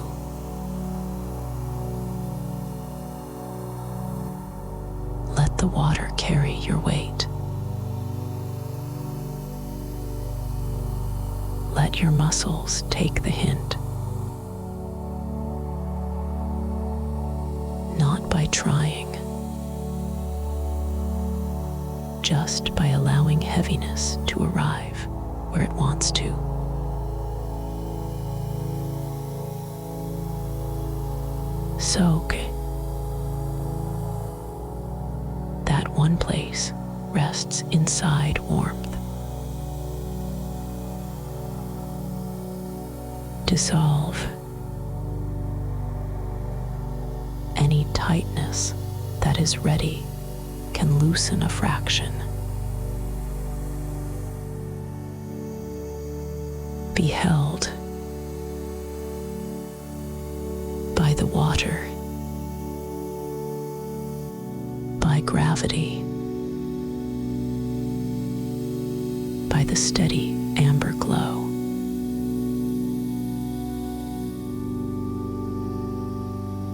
S1: Let the water carry your weight. Let your muscles take the hint. Not by trying, just by allowing heaviness to arrive where it wants to. Soak. That one place rests inside warmth. Dissolve any tightness that is ready can loosen a fraction. Be held by the water, by gravity, by the steady amber glow.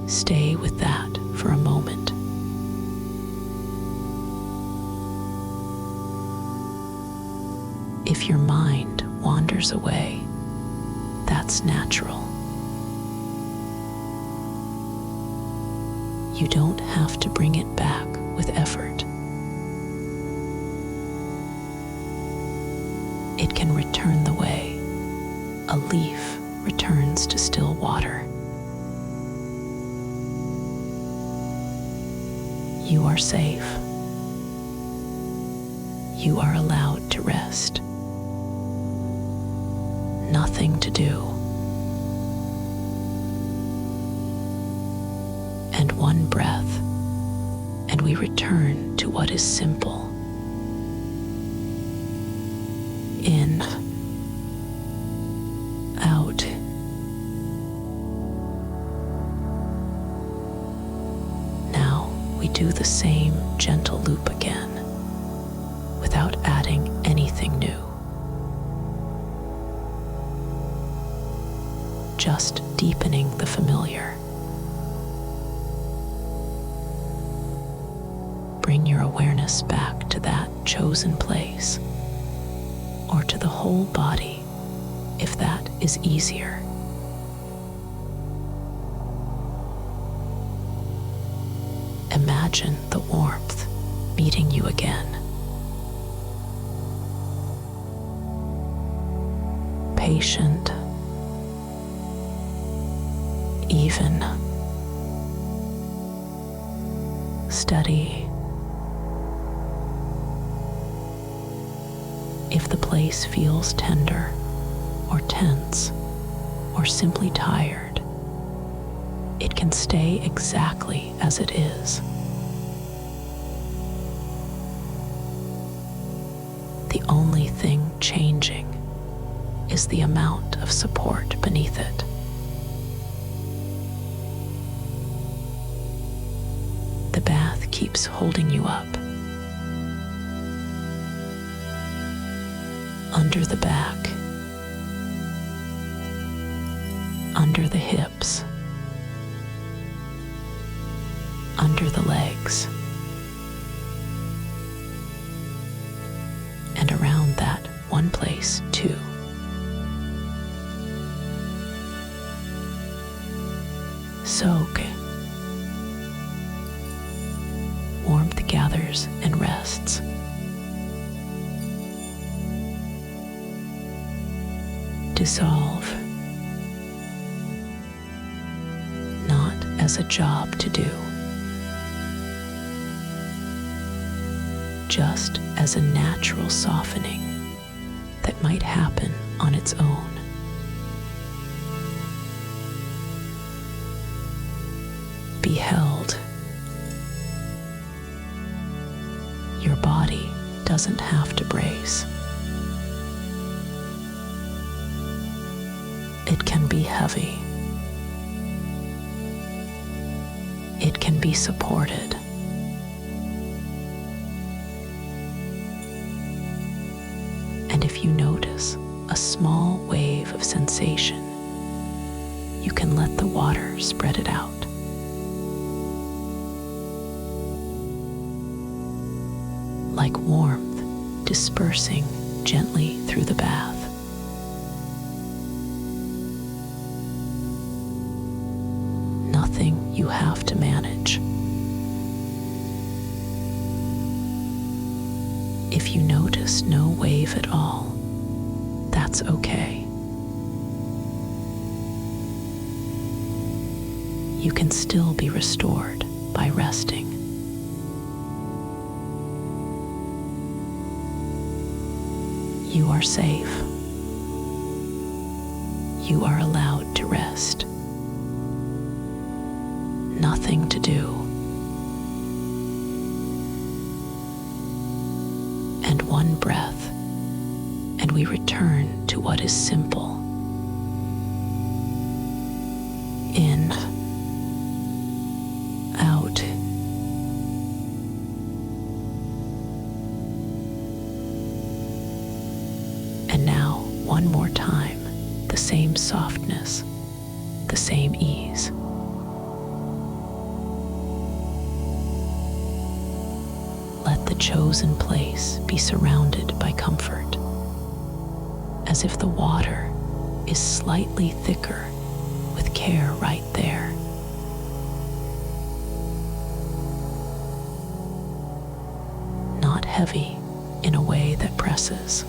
S1: Stay with that for a moment. If your mind wanders away, that's natural. You don't have to bring it back with effort. It can return the way a leaf returns to still water. You are safe. You are allowed to rest. Nothing to do. And one breath, and we return to what is simple. In, out. Now we do the same gentle loop again, without adding anything new. Just deepening the familiar. Bring your awareness back to that chosen place, or to the whole body, if that is easier. Imagine the warmth meeting you again. Patient, even, steady. If the place feels tender or tense or simply tired, it can stay exactly as it is. The only thing changing is the amount of support beneath it. The bath keeps holding you up. Under the back, under the hips, under the legs, and around that one place too. Soak. Warmth gathers and rests. Dissolve. Not as a job to do, just as a natural softening that might happen on its own. Be held. Your body doesn't have to brace. It can be heavy. It can be supported. And if you notice a small wave of sensation, you can let the water spread it out. Like warmth dispersing gently through the bath. Nothing you have to manage. If you notice no wave at all, that's okay. You can still be restored by resting. You are safe. You are allowed to rest. Nothing to do. And one breath, and we return to what is simple. In, out. And now one more time, the same softness, the same ease. Let the chosen place be surrounded by comfort, as if the water is slightly thicker with care right there. Not heavy in a way that presses,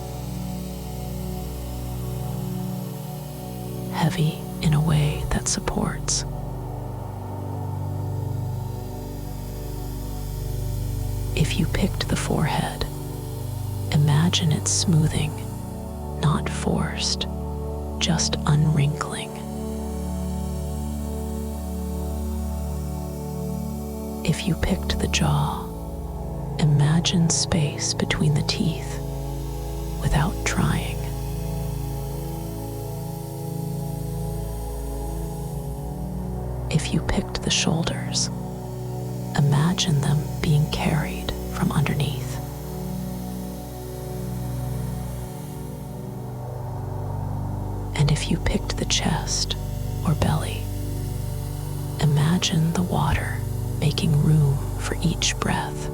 S1: heavy in a way that supports. If you picked the forehead, imagine it smoothing, not forced, just unwrinkling. If you picked the jaw, imagine space between the teeth without trying. If you picked the shoulders, imagine them being carried from underneath. And if you picked the chest or belly, imagine the water making room for each breath.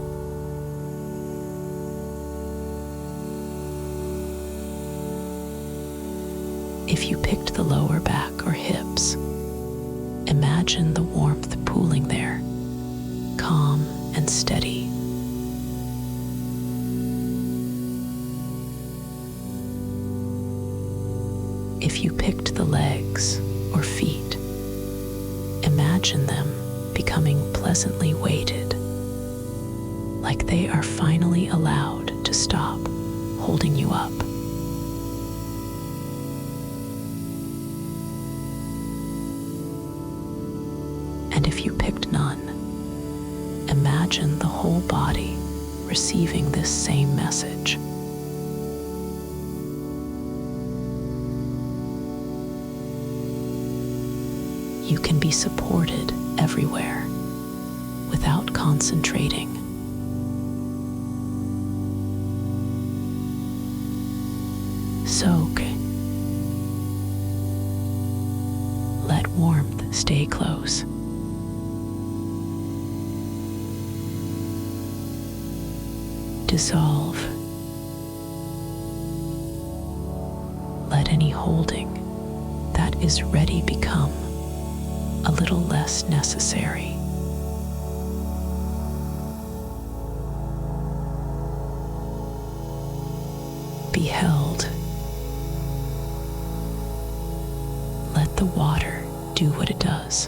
S1: If you picked the lower back or hips, imagine the warmth pooling there, calm and steady. If you picked the legs or feet, imagine them becoming pleasantly weighted, like they are finally allowed to stop holding you up. And if you picked none, imagine the whole body receiving this same message. You can be supported everywhere without concentrating. Soak. Let warmth stay close. Dissolve. Let any holding that is ready become a little less necessary. Be held. Let the water do what it does.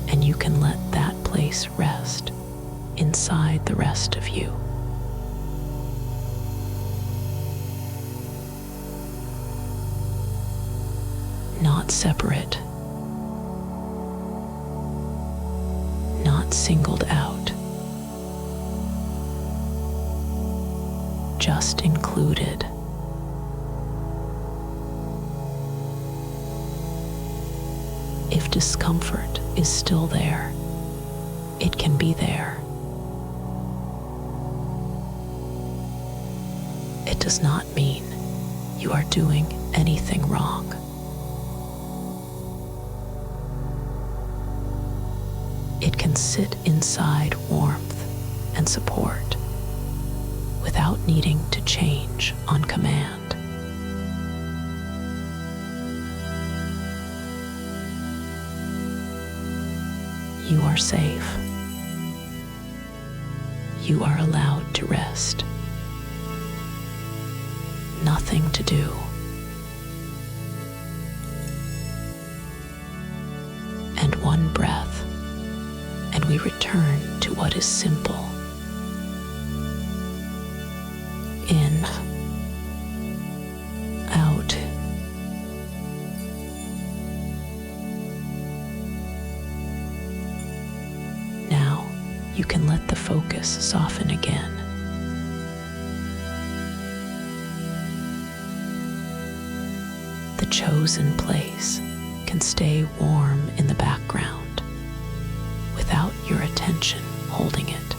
S1: And you can let that place rest inside the rest of you. Not separate, not singled out, just included. If discomfort is still there, it can be there. It does not mean you are doing anything wrong. It can sit inside warmth and support without needing to change on command. You are safe. You are allowed to rest. Nothing to do. And one breath, and we return to what is simple. In, out. Now you can let the focus soften again. The chosen place can stay warm in the background without your attention holding it.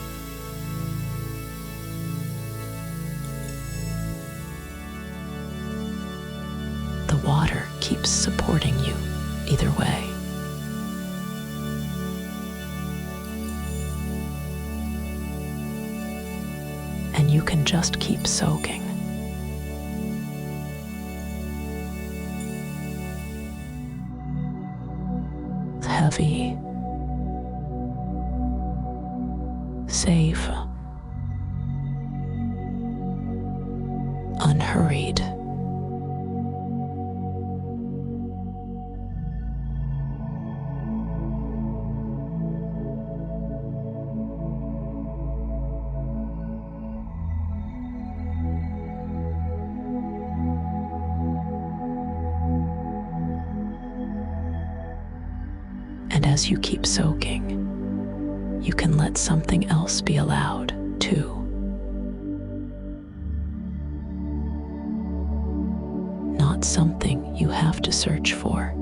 S1: you can just keep soaking. Heavy, safe, unhurried. And as you keep soaking, you can let something else be allowed too. Not something you have to search for.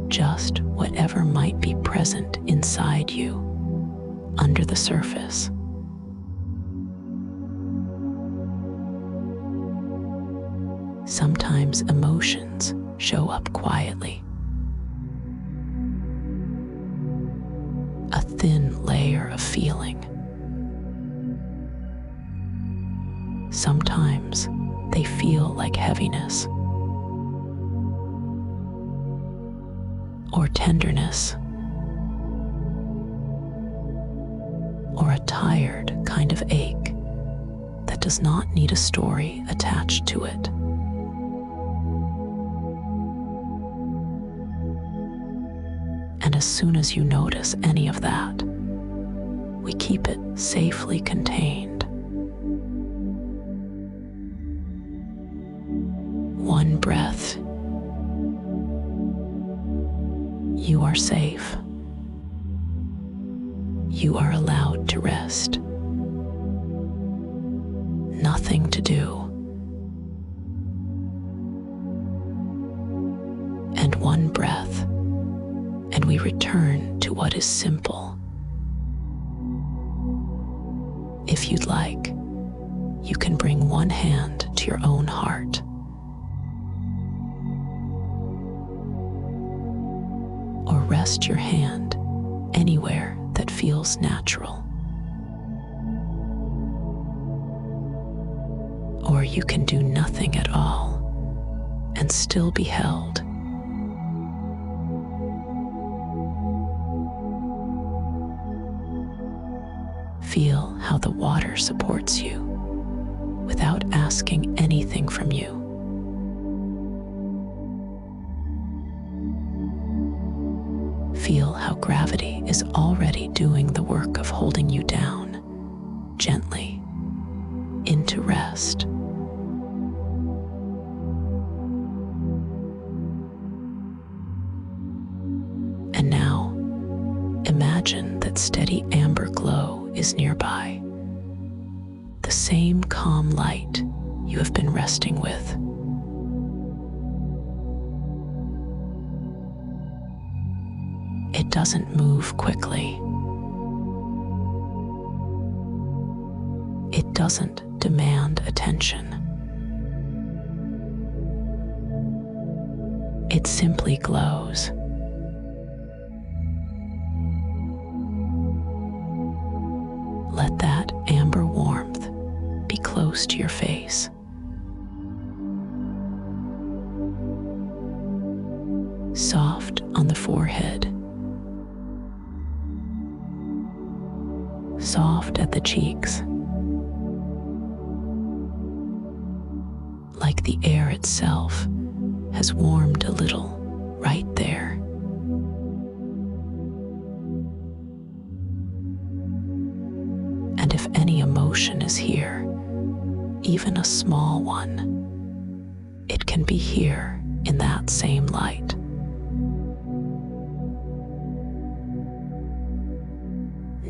S1: Just whatever might be present inside you, under the surface. Sometimes emotions show up quietly. A thin layer of feeling. Sometimes they feel like heaviness or tenderness or a tired kind of ache that does not need a story attached to it. And as soon as you notice any of that, we keep it safely contained. One breath. You are safe. You are allowed to rest. Nothing to do. And one breath, and we return to what is simple. If you'd like, you can bring one hand to your own heart. Or rest your hand anywhere that feels natural. Or you can do nothing at all and still be held. Feel how the water supports you without asking anything from you. Feel how gravity is already doing the work of holding you down, gently, into rest. And now, imagine that steady amber glow is nearby, the same calm light you have been resting with. It doesn't move quickly. It doesn't demand attention. It simply glows. Let that amber warmth be close to your face. Soft on the forehead. Soft at the cheeks. Like the air itself has warmed a little right there. And if any emotion is here, even a small one, it can be here in that same light.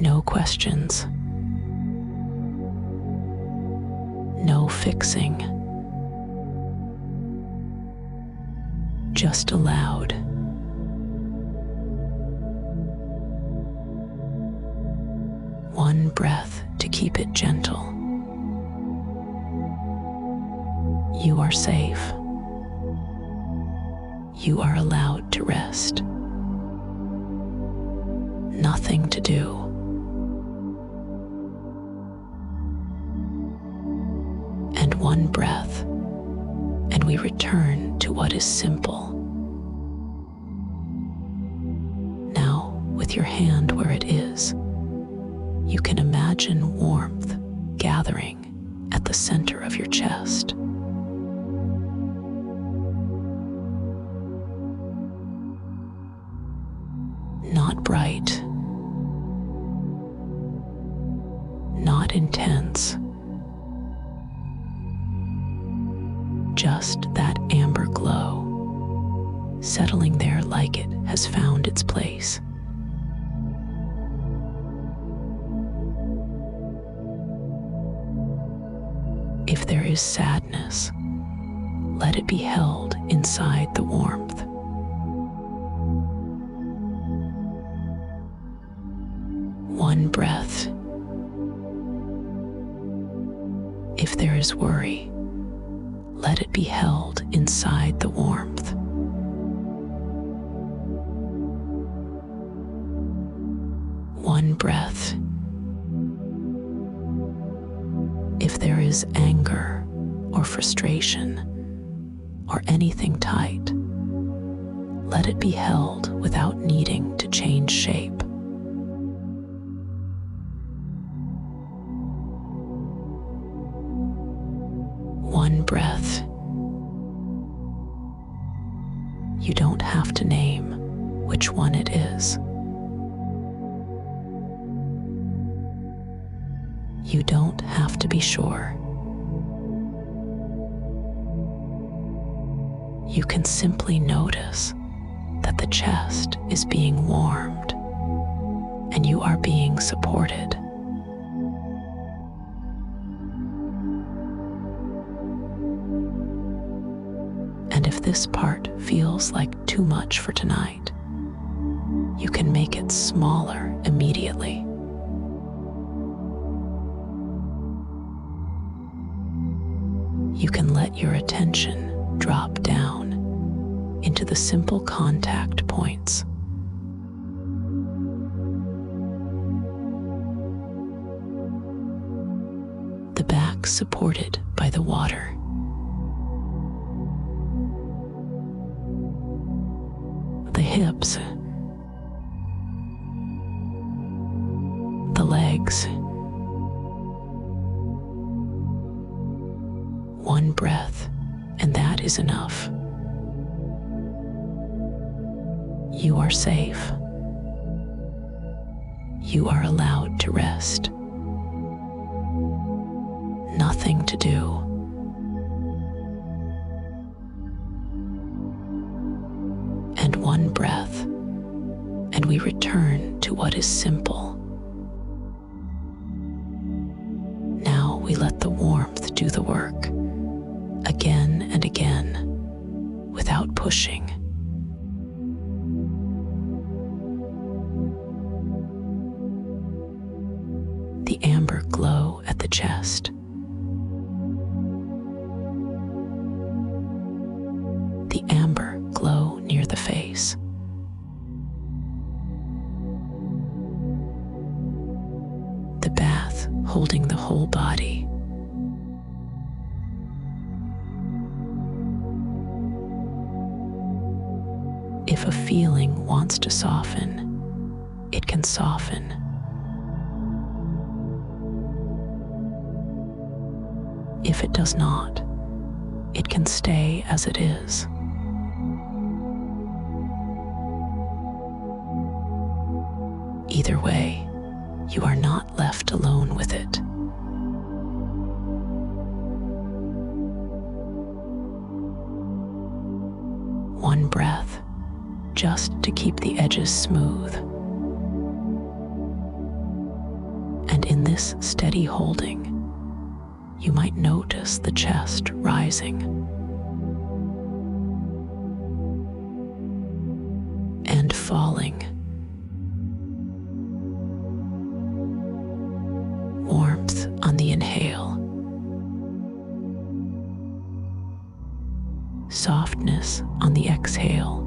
S1: No questions. No fixing. Just allowed. One breath to keep it gentle. You are safe. You are allowed to rest. Nothing to do. what is simple. Now, with your hand where it is, you can imagine warmth gathering at the center of your chest. Not bright, not intense, just that amber glow, settling there like it has found its place. If there is sadness, let it be held inside the warmth. One breath. If there is worry, let it be held inside the warmth. One breath. If there is anger or frustration or anything tight, let it be held without needing to change shape. One breath. You don't have to name which one it is. You don't have to be sure. You can simply notice that the chest is being warmed and you are being supported. And if this part feels like too much for tonight, you can make it smaller immediately. You can let your attention drop down into the simple contact points. The back supported by the water. The hips. The legs. One breath, and that is enough. You are safe. You are allowed to rest. Nothing to do. And one breath, and we return to what is simple. Now we let the warmth do the work, again and again, without pushing. The amber glow at the chest. The amber glow near the face. The bath holding the whole body. If a feeling wants to soften, it can soften. If it does not, it can stay as it is. Either way, you are not left alone with it. One breath, just to keep the edges smooth. And in this steady holding, you might notice the chest rising and falling. Warmth on the inhale, softness on the exhale.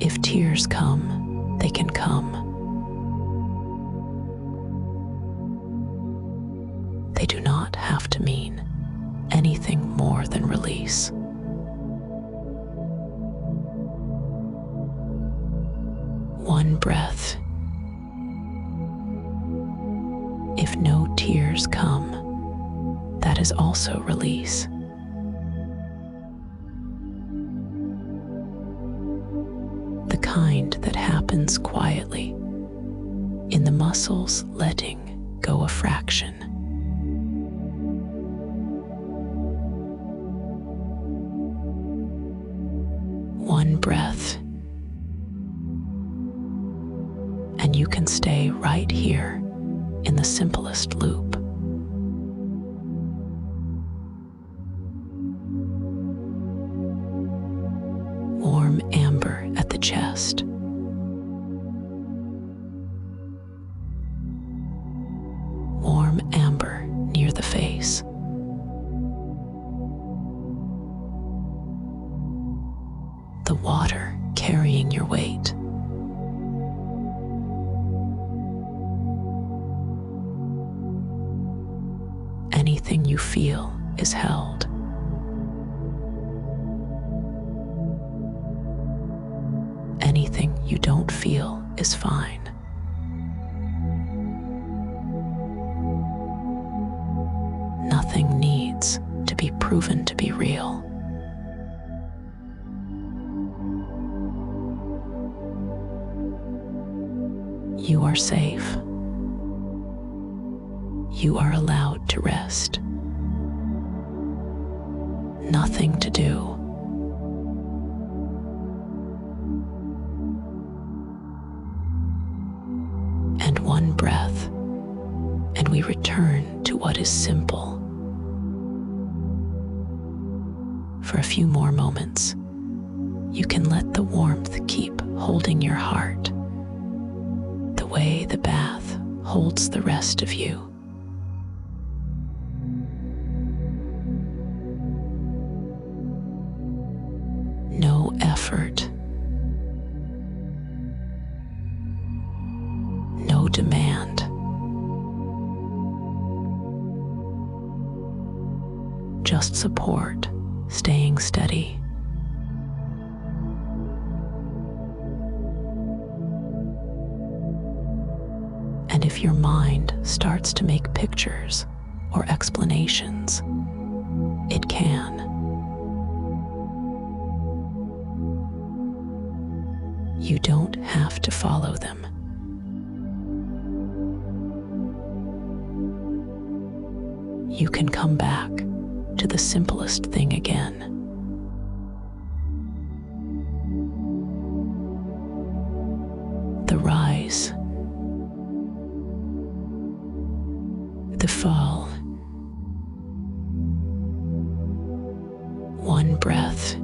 S1: If tears come, they can come. release. One breath. If no tears come, that is also release. The kind that happens quietly, in the muscles letting go a fraction. One breath, and you can stay right here in the simplest loop. Warm amber at the chest. Warm amber near the face. The water carrying your weight. Anything you feel is held. Anything you don't feel is fine. Nothing needs to be proven to be real. You are safe. You are allowed to rest. Nothing to do. And one breath, and we return to what is simple. For a few more moments, you can let the warmth keep holding your heart, the way the bath holds the rest of you. No effort, no demand. Just support, staying steady. And if your mind starts to make pictures or explanations, it can. You don't have to follow them. You can come back to the simplest thing again. The rise, the fall. One breath,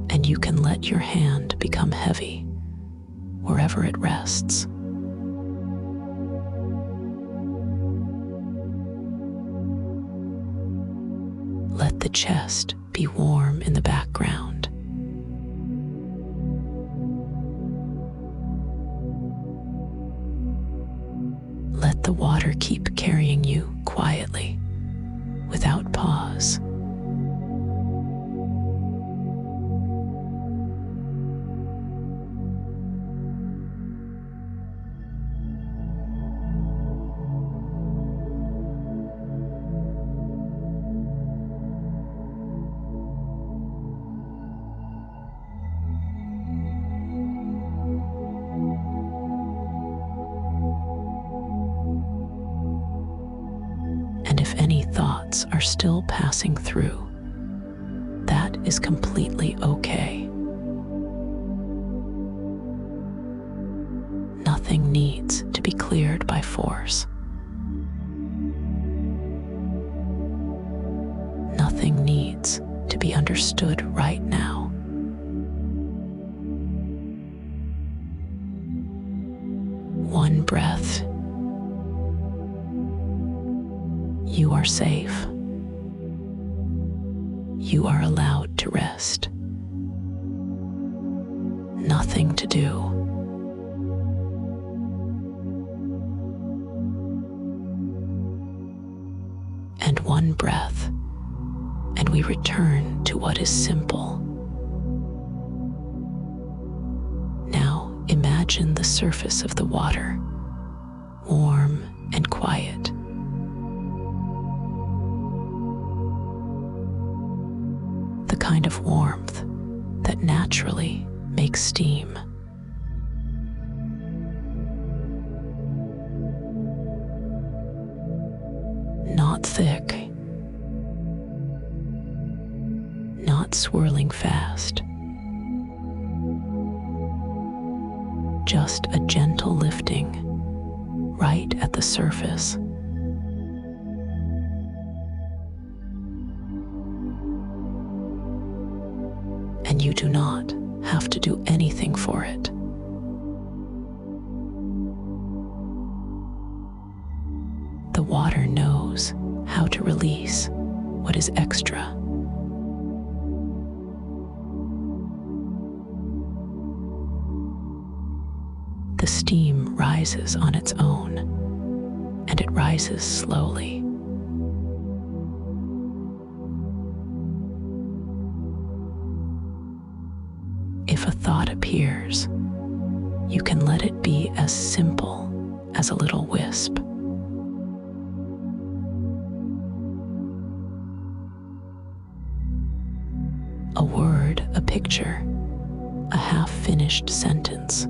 S1: and you can let your hand become heavy wherever it rests. Let the chest be warm in the background. Let the water keep carrying you quietly, without pause. And if any thoughts are still passing through, that is completely okay. Nothing needs to be cleared by force. Nothing needs to be understood right now. One breath. You are safe. You are allowed to rest. Nothing to do. And one one breath, and we return to what is simple. Now imagine the surface of the water, warm and quiet. The kind of warmth that naturally makes steam. Not thick, not swirling fast, just a gentle lifting right at the surface. And you do not have to do anything for it. The water knows how to release what is extra. The steam rises on its own, and it rises slowly. If a thought appears, you can let it be as simple as a little wisp. A word, a picture, a half-finished sentence.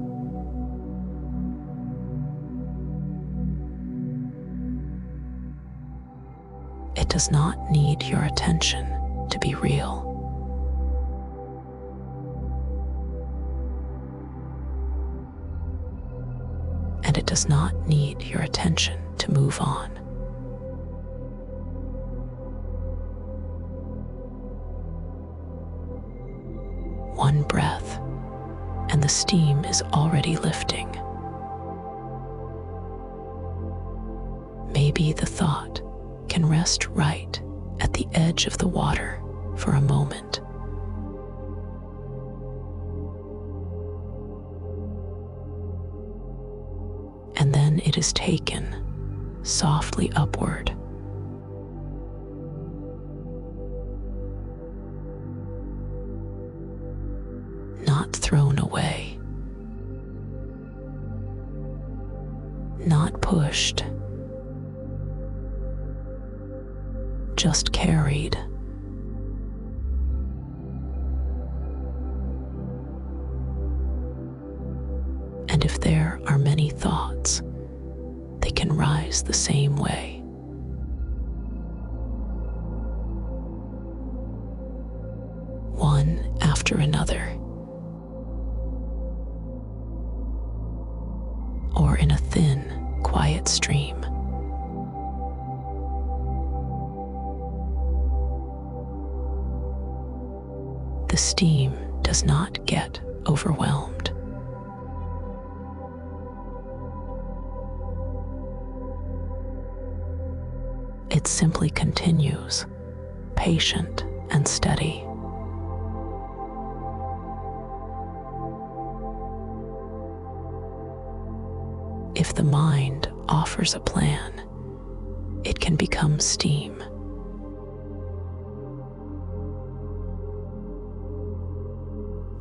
S1: It does not need your attention to be real. And it does not need your attention to move on. One breath, and the steam is already lifting. Maybe the thought can rest right at the edge of the water for a moment. And then it is taken softly upward. Not thrown away, not pushed, just carried. And if there are many thoughts, they can rise the same way. One after another, or in a thin, quiet stream. The steam does not get overwhelmed. It simply continues, patient and steady. If the mind offers a plan, it can become steam.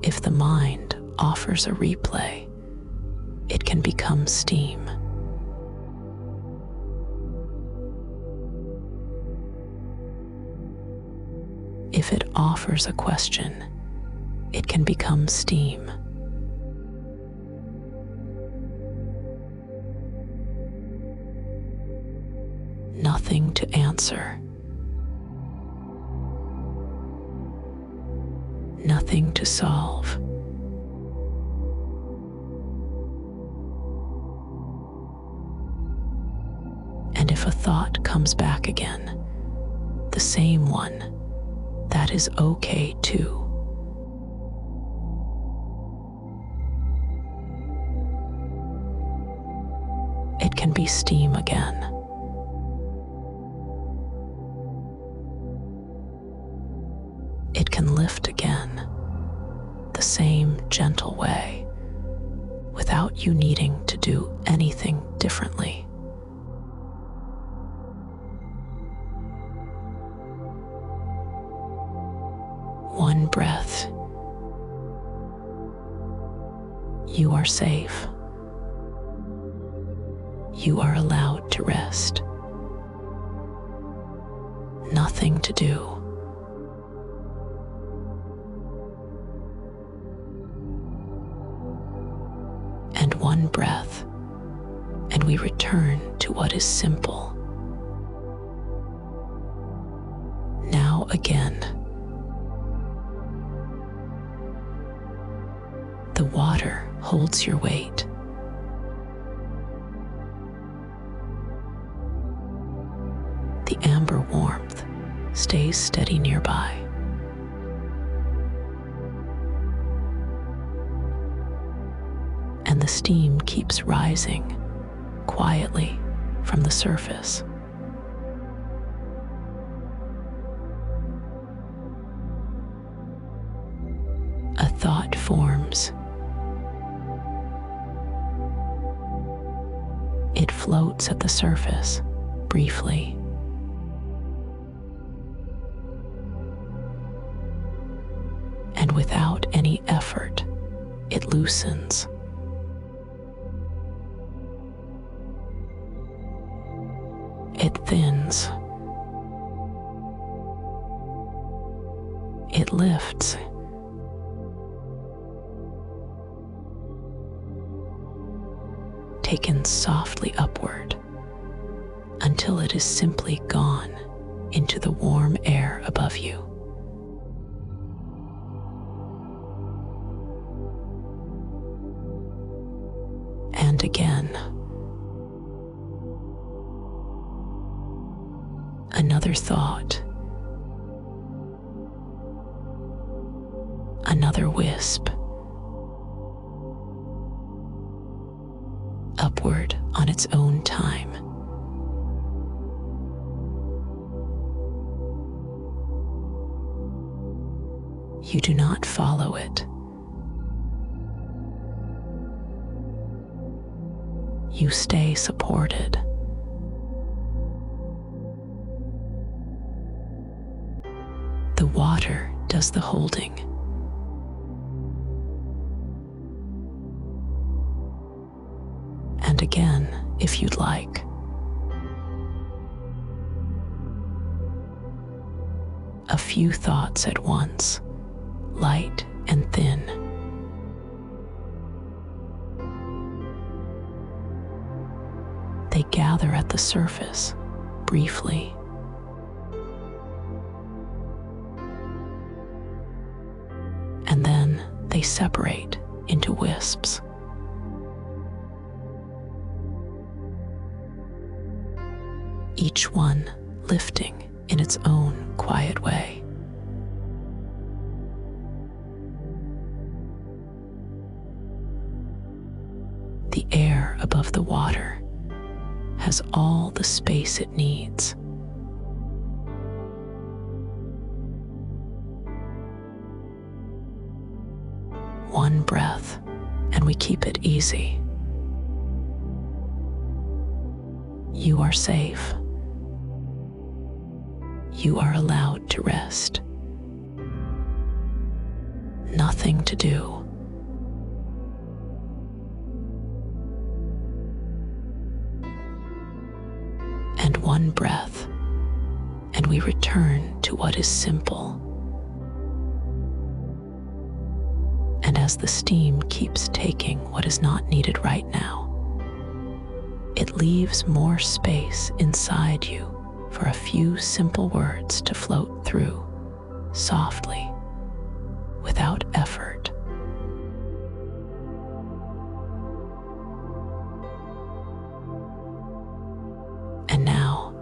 S1: If the mind offers a replay, it can become steam. If it offers a question, it can become steam. Nothing to answer. Nothing to solve. And if a thought comes back again, the same one, that is okay too. It can be steam again. It can lift again, the same gentle way, without you needing to do anything differently. One breath. You are safe. You are allowed to rest. Nothing to do. And one breath, and we return to what is simple. Now again. The water holds your weight. The amber warmth stays steady nearby. And the steam keeps rising quietly from the surface. A thought forms. It floats at the surface briefly. And without any effort, it loosens. It thins. It lifts. Taken softly upward until it is simply gone into the warm air above you. And again. Another thought. Another wisp. Upward on its own time. You do not follow it. You stay supported. The water does the holding. And again, if you'd like. A few thoughts at once, light and thin. They gather at the surface briefly. And then they separate into wisps. Each one lifting in its own quiet way. The air above the water has all the space it needs. One breath, and we keep it easy. You are safe. You are allowed to rest. Nothing to do. And one breath, and we return to what is simple. And as the steam keeps taking what is not needed right now, it leaves more space inside you for a few simple words to float through, softly, without effort. And now,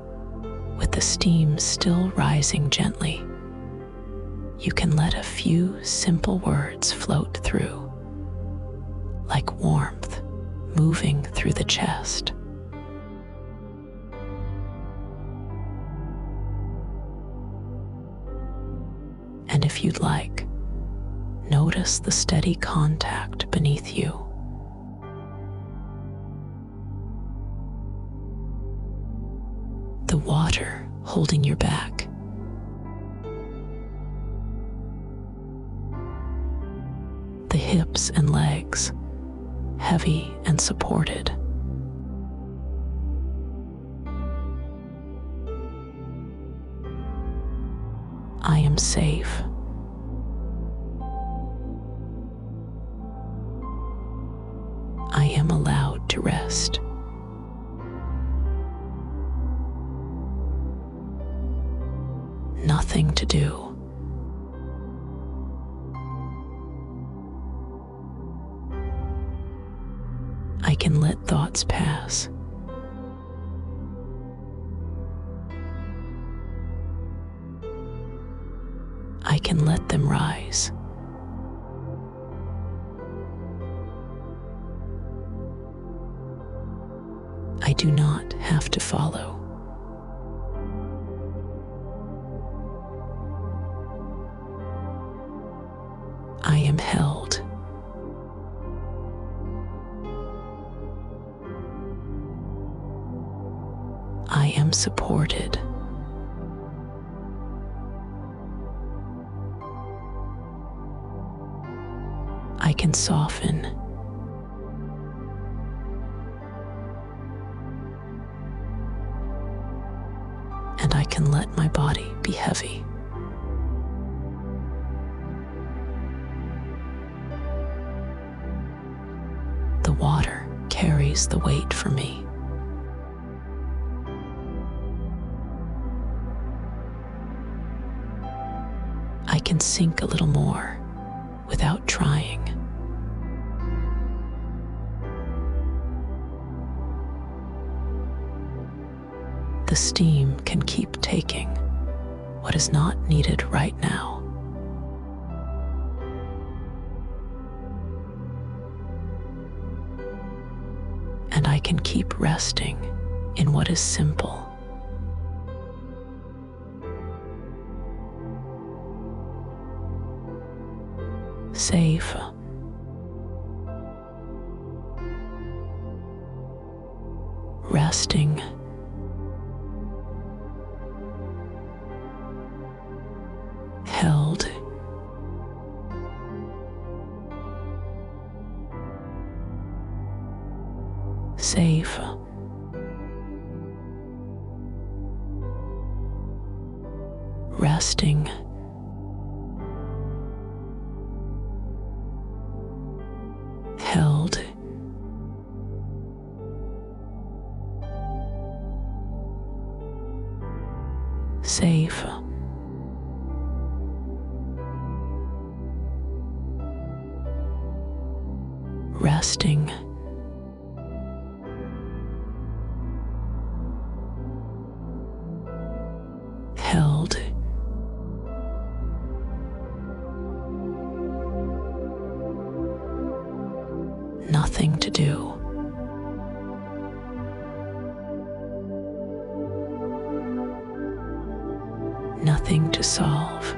S1: with the steam still rising gently, you can let a few simple words float through, like warmth moving through the chest. And if you'd like, notice the steady contact beneath you. The water holding your back. hips and legs, heavy and supported. I am safe. I am allowed to rest. Nothing to do. I can let thoughts pass. I can let them rise. I do not have to follow. I am held. I am supported. I can soften. And I can let my body be heavy. The water carries the weight for me. I can sink a little more without trying. The steam can keep taking what is not needed right now. And I can keep resting in what is simple. Safe. Resting. Held. Safe. Resting. Held. Safe. Resting. Held. Nothing to do. Nothing to solve.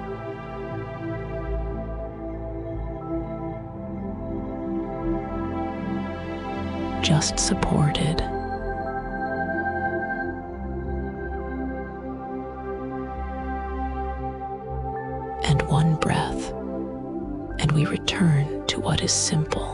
S1: Just supported. And one breath, and we return to what is simple.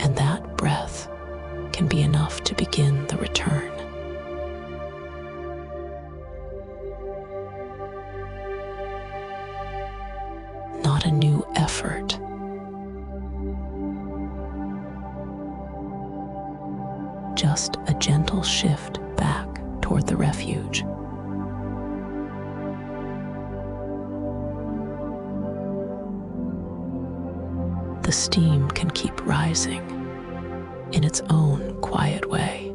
S1: And that breath can be enough to begin the return. Not a new effort. Just a gentle shift back toward the refuge. The the steam can keep rising in its own quiet way.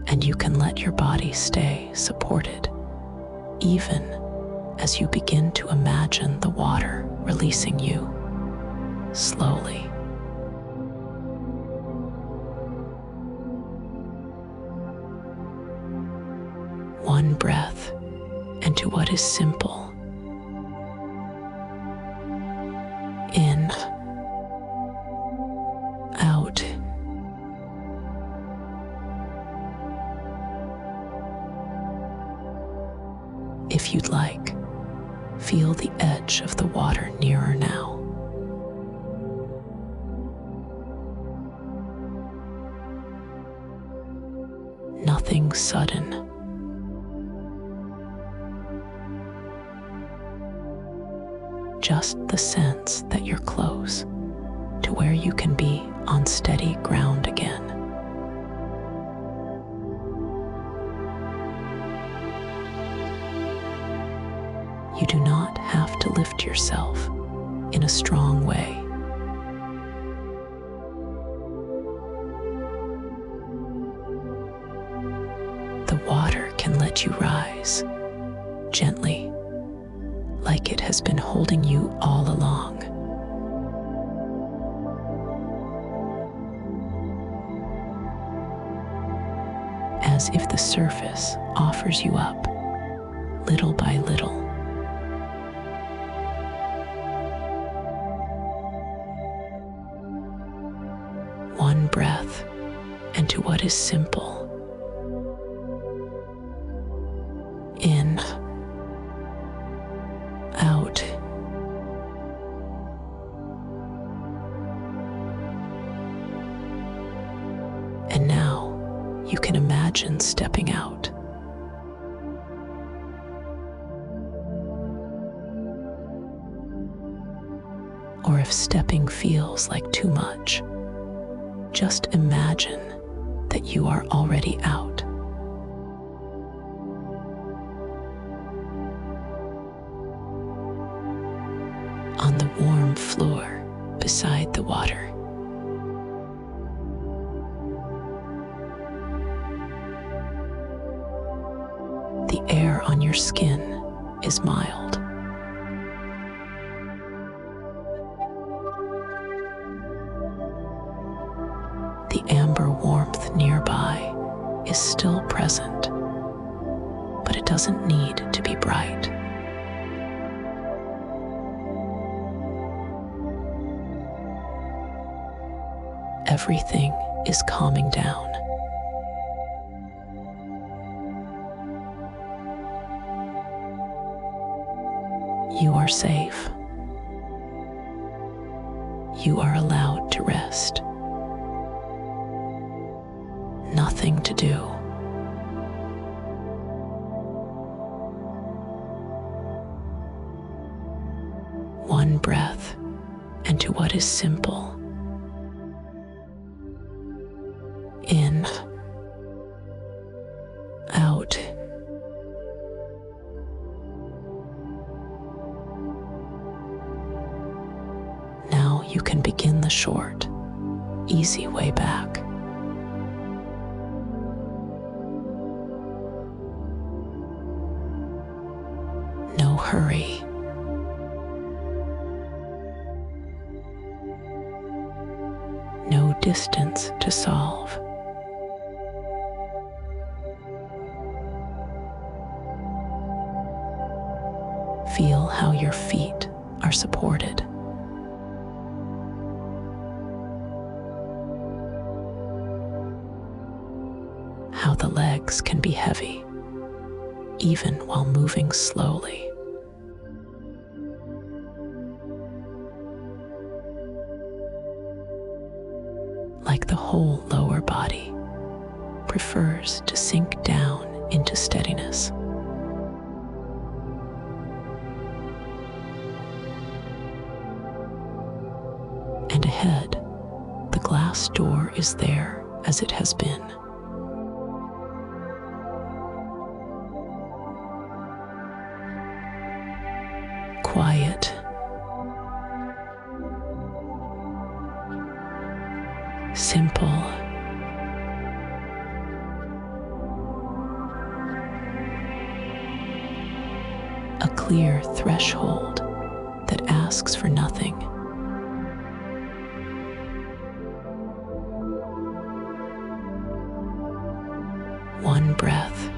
S1: And you can let your body stay supported, even as you begin to imagine the water releasing you slowly. One breath into what is simple. In, out. If you'd like, feel the edge of the water nearer now. Nothing sudden. Just the sense that you're close to where you can be on steady ground again. You do not have to lift yourself in a strong way. The water can let you rise gently, like it has been holding you all along. As if the surface offers you up little by little. One breath into what is simple. In, out. And now you can imagine stepping out. Or if stepping feels like too much, just imagine that you are already out. On the warm floor beside the water. The air on your skin is mild. The amber warmth nearby is still present, but it doesn't need to be bright. Everything is calming down. You are safe. You are allowed to rest. Nothing to do. One breath into what is simple. In, out. Now you can begin the short, easy way back. No hurry. No distance to solve. Feel how your feet are supported. How the legs can be heavy, even while moving slowly. Like the whole lower body prefers to sink down into steadiness. And ahead, the glass door is there as it has been. a clear threshold that asks for nothing. One breath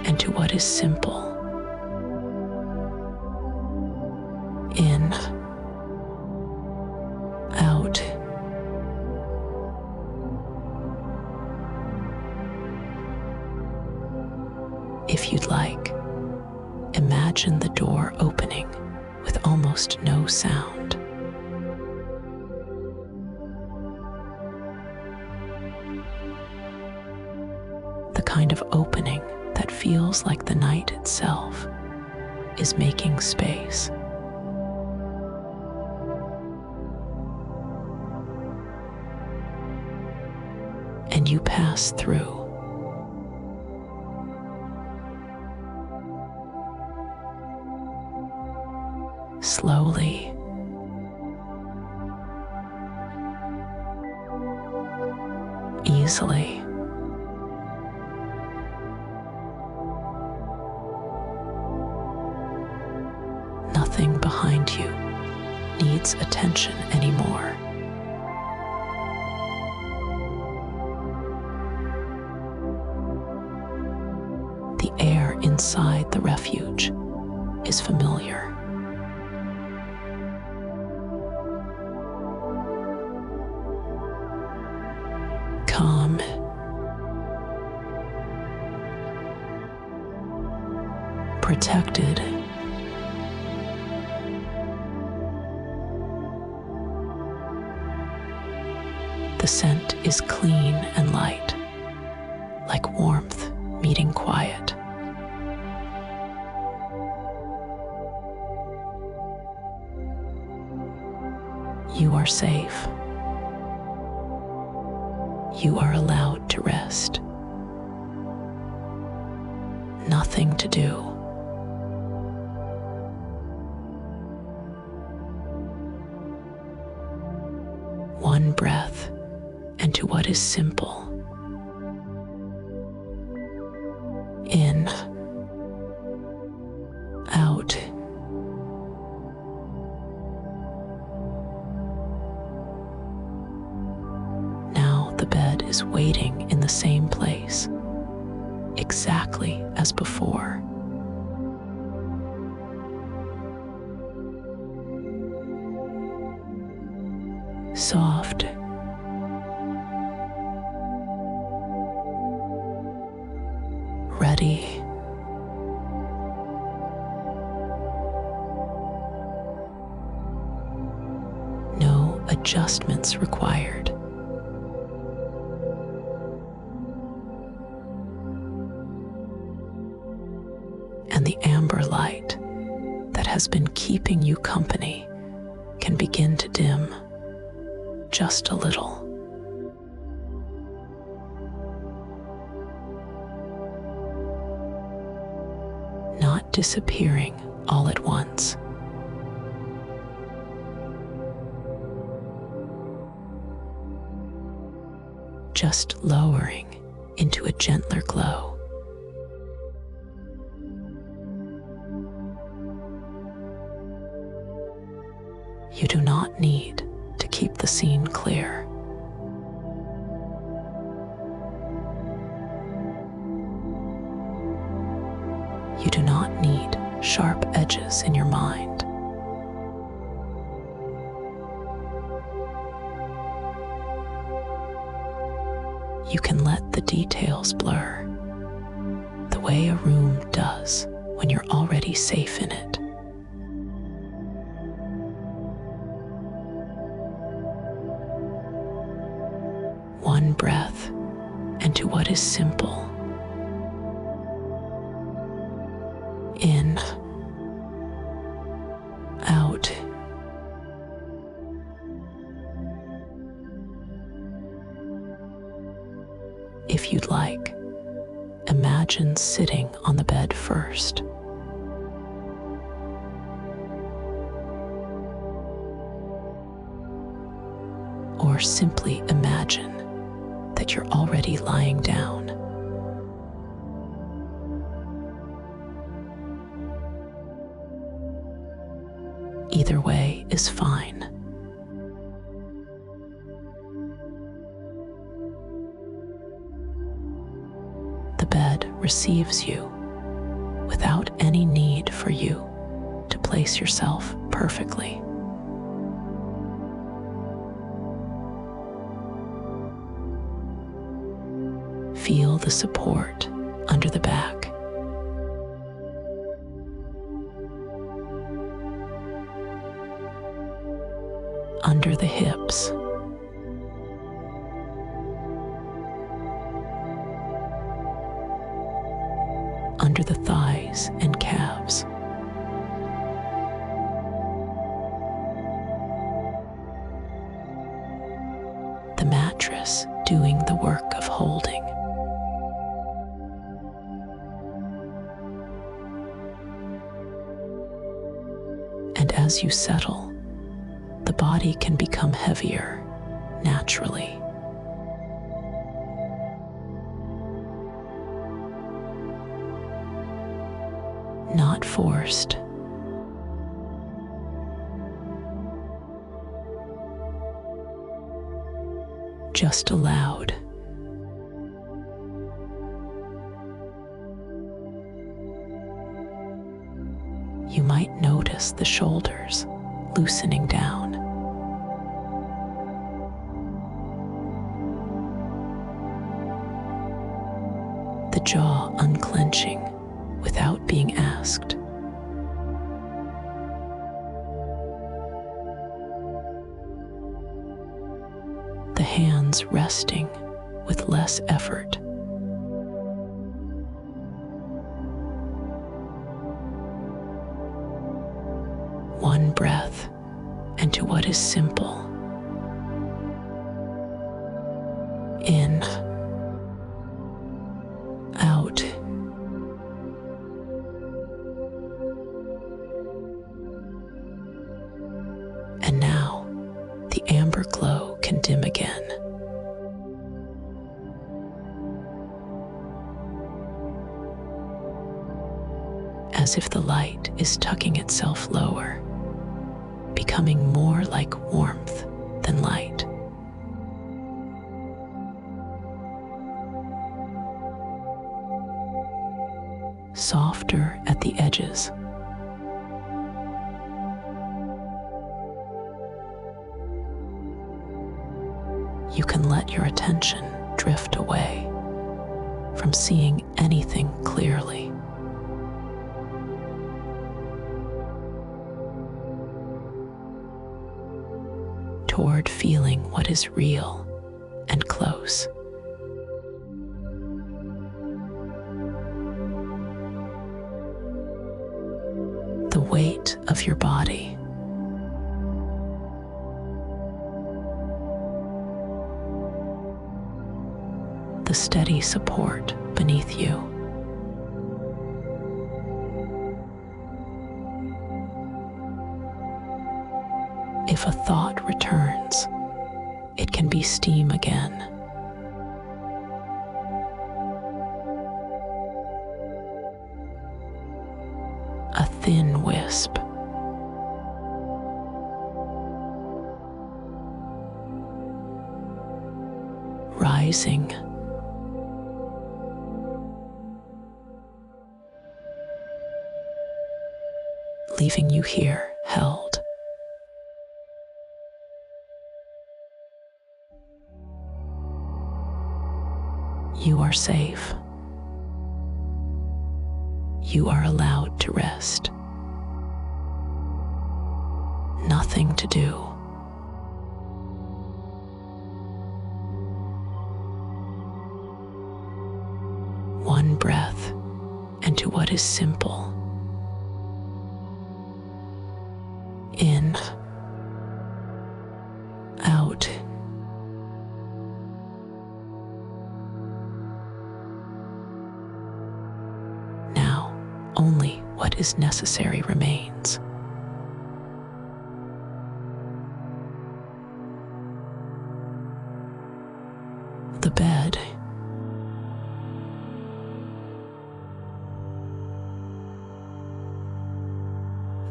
S1: into what is simple. In, out. If you'd like, imagine the door opening with almost no sound. The kind of opening that feels like the night itself is making space. And you pass through. Slowly. Easily. Nothing behind you needs attention anymore. The air inside the refuge is familiar. Calm. Protected. The scent is clean and light, like warmth meeting quiet. You are safe. You are allowed to rest. Nothing to do. One breath into what is simple. In, out. Now the bed is waiting in the same place, exactly as before. Soft. Ready. No adjustments required. And the amber light that has been keeping you company can begin to dim just a little. Not disappearing all at once. Just lowering into a gentler glow. You do not need to keep the scene clear. You do not need sharp edges in your mind. You can let the details blur, the way a room does when you're already safe in it. One breath into what is simple. In, out. If you'd like, imagine sitting on the bed first. Or simply imagine that you're already lying down. Either way is fine. The bed receives you without any need for you to place yourself perfectly. Feel the support under the back. Under the hips. Under the thighs and calves. The mattress doing the work of holding. And as you settle, the body can become heavier naturally. Not forced. Just allowed. You might notice the shoulders loosening down. The jaw unclenching without being asked. The hands resting with less effort. One breath into what is simple. In, out. And now, the amber glow can dim again. As if the light is tucking itself lower, becoming more like warmth than light. Softer at the edges. You can let your attention drift away from seeing anything clearly. Toward feeling what is real and close. The weight of your body. The steady support beneath you. If a thought returns, it can be steam again. A thin wisp. Rising. Leaving you here held. You are safe. You are allowed to rest. Nothing to do. One breath into what is simple. In, out. Now, only what is necessary remains. The bed.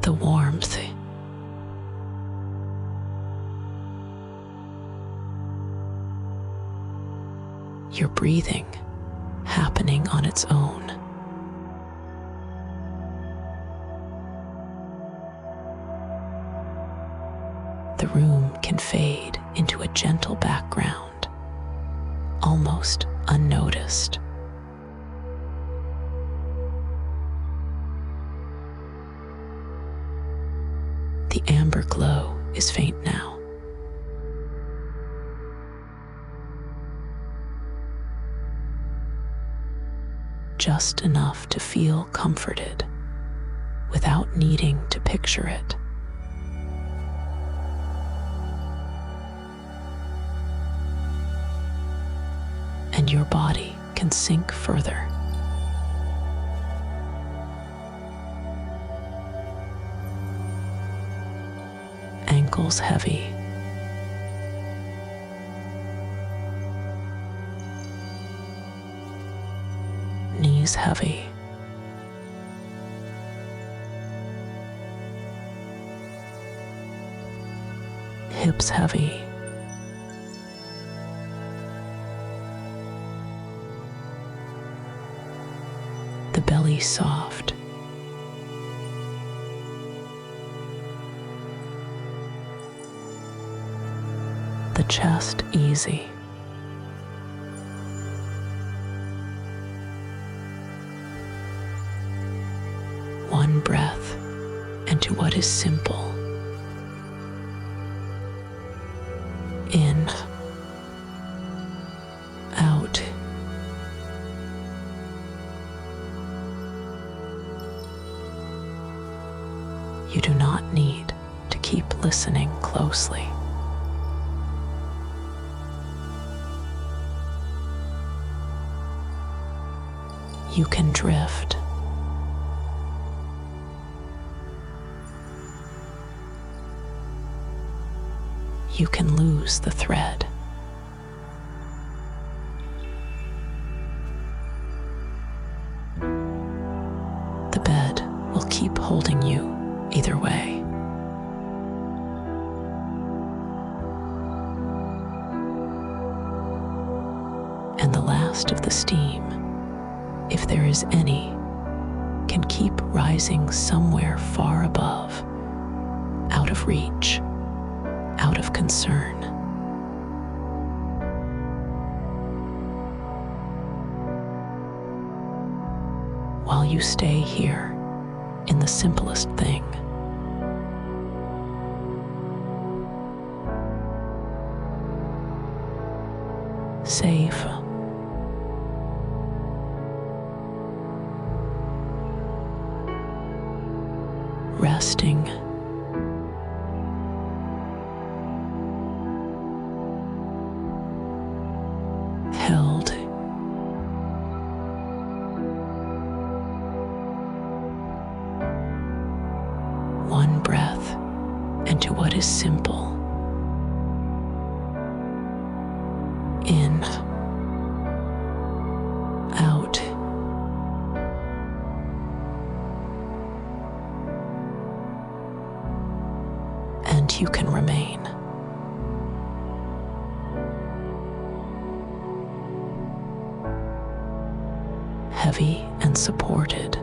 S1: The warmth. your breathing happening on its own. The room can fade into a gentle background, almost unnoticed. The amber glow is faint now. Just enough to feel comforted without needing to picture it. And your body can sink further. Ankles heavy. Knees heavy. Hips heavy. The belly soft. The chest easy. One breath into what is simple. In, out. You do not need to keep listening closely. You can drift. You can lose the thread. The bed will keep holding you either way. And the last of the steam, if there is any, can keep rising somewhere far above, out of reach, out of concern. While you stay here in the simplest thing. Safe. Resting. Held. One breath into what is simple. In. Out. And you can remain. Heavy and supported.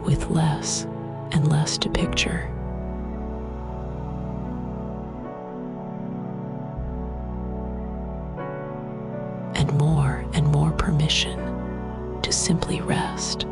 S1: With less and less to picture. And more permission to simply rest.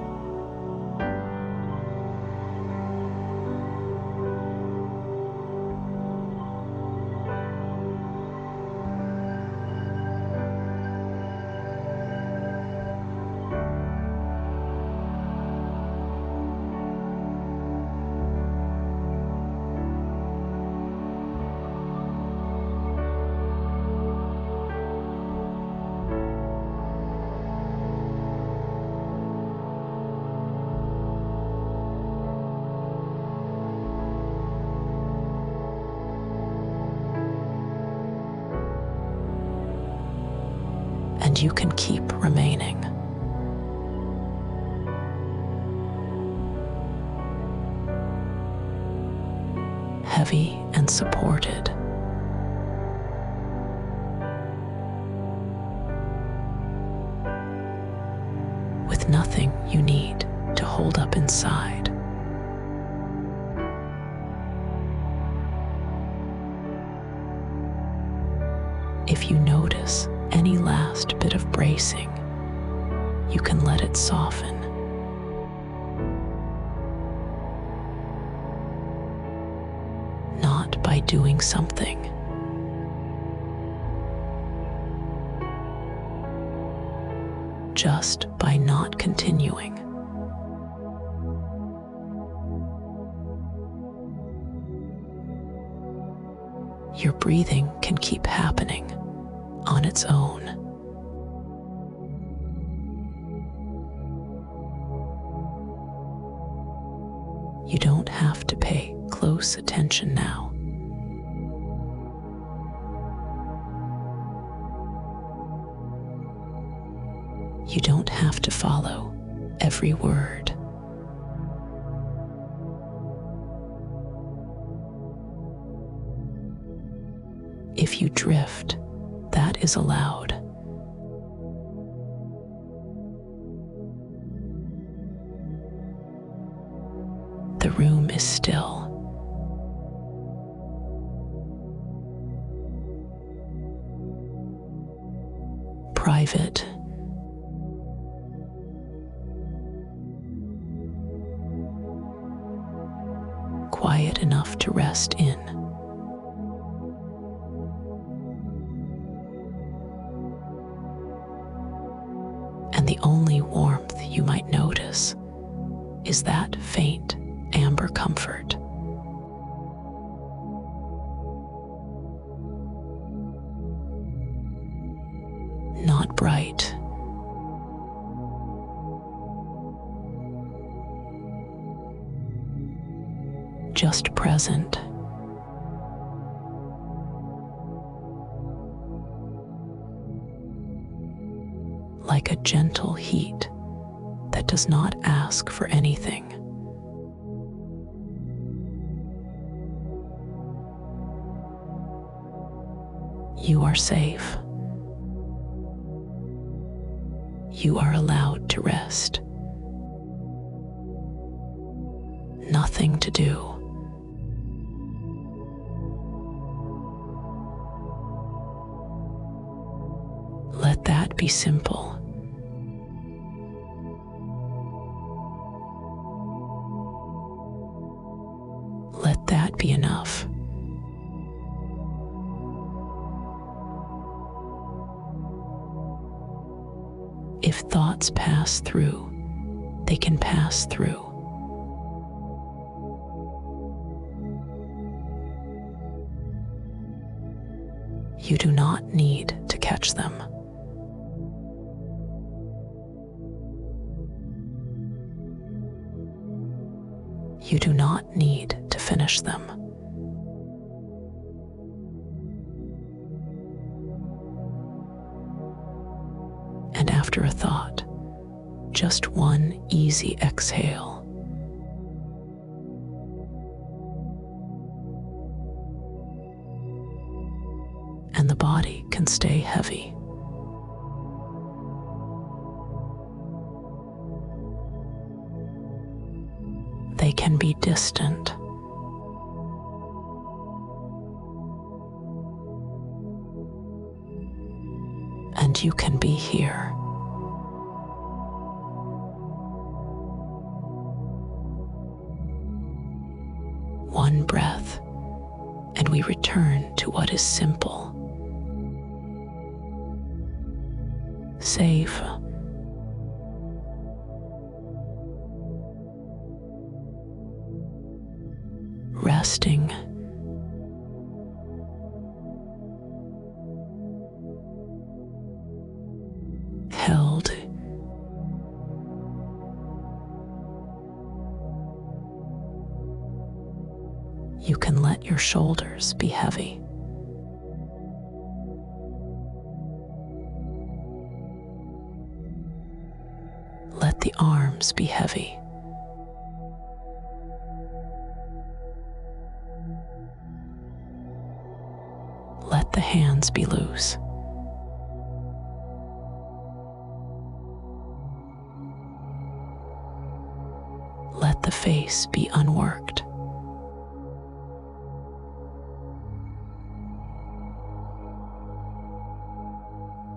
S1: And you can keep remaining. heavy and supported. With nothing you need to hold up inside. If you notice any last bit of bracing, you can let it soften. Not by doing something, just by not continuing. Your breathing can keep happening on its own. You don't have to pay close attention now. You don't have to follow every word. If you drift, that is allowed. The room is still. Private. Quiet enough to rest in. And the only warmth you might notice is that faint amber comfort. Not bright. Just present. Like a gentle heat that does not ask for anything. You are safe. You are allowed to rest. Nothing to do. Let that be simple. Let that be enough. If thoughts pass through, they can pass through. You do not need to catch them. You do not need to finish them. And after a thought, just one easy exhale. And the body can stay heavy. They can be distant. And you can be here. One breath, and we return to what is simple. Safe. Resting. Held. You can let your shoulders be heavy. Let the arms be heavy. the hands be loose. Let the face be unworked.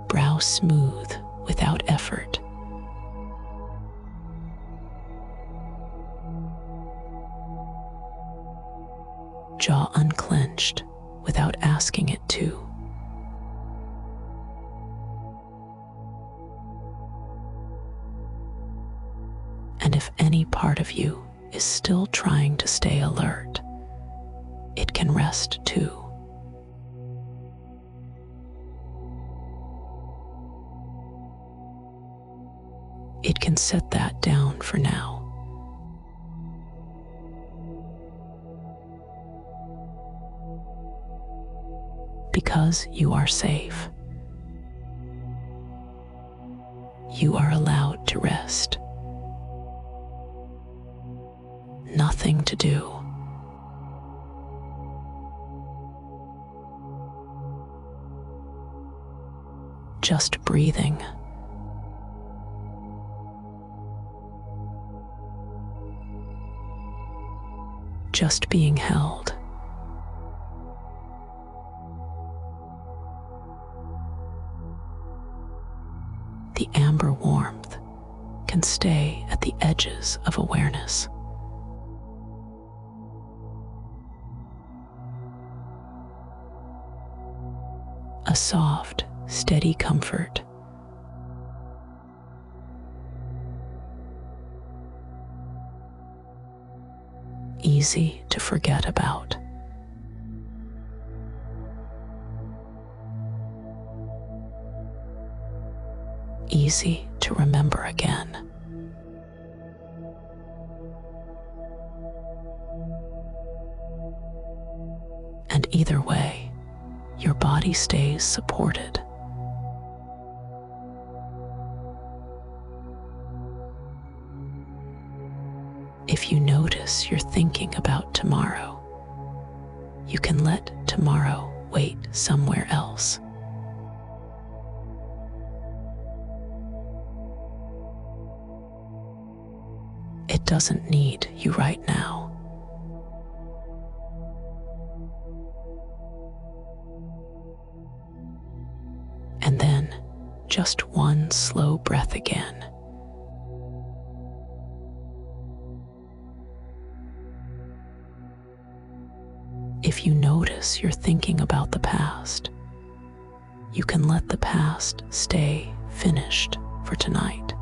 S1: Brow smooth without effort. Jaw unclenched without asking it to. And if any part of you is still trying to stay alert, it can rest too. It can set that down for now. Because you are safe. You are allowed to rest. Nothing to do. Just breathing. Just being held. The amber warmth can stay at the edges of awareness. A soft, steady comfort. Easy to forget about. Easy to remember again. And either way, your body stays supported. If you notice you're thinking about tomorrow, you can let tomorrow wait somewhere else. It doesn't need you right now. And then just one slow breath again. If you notice you're thinking about the past, you can let the past stay finished for tonight.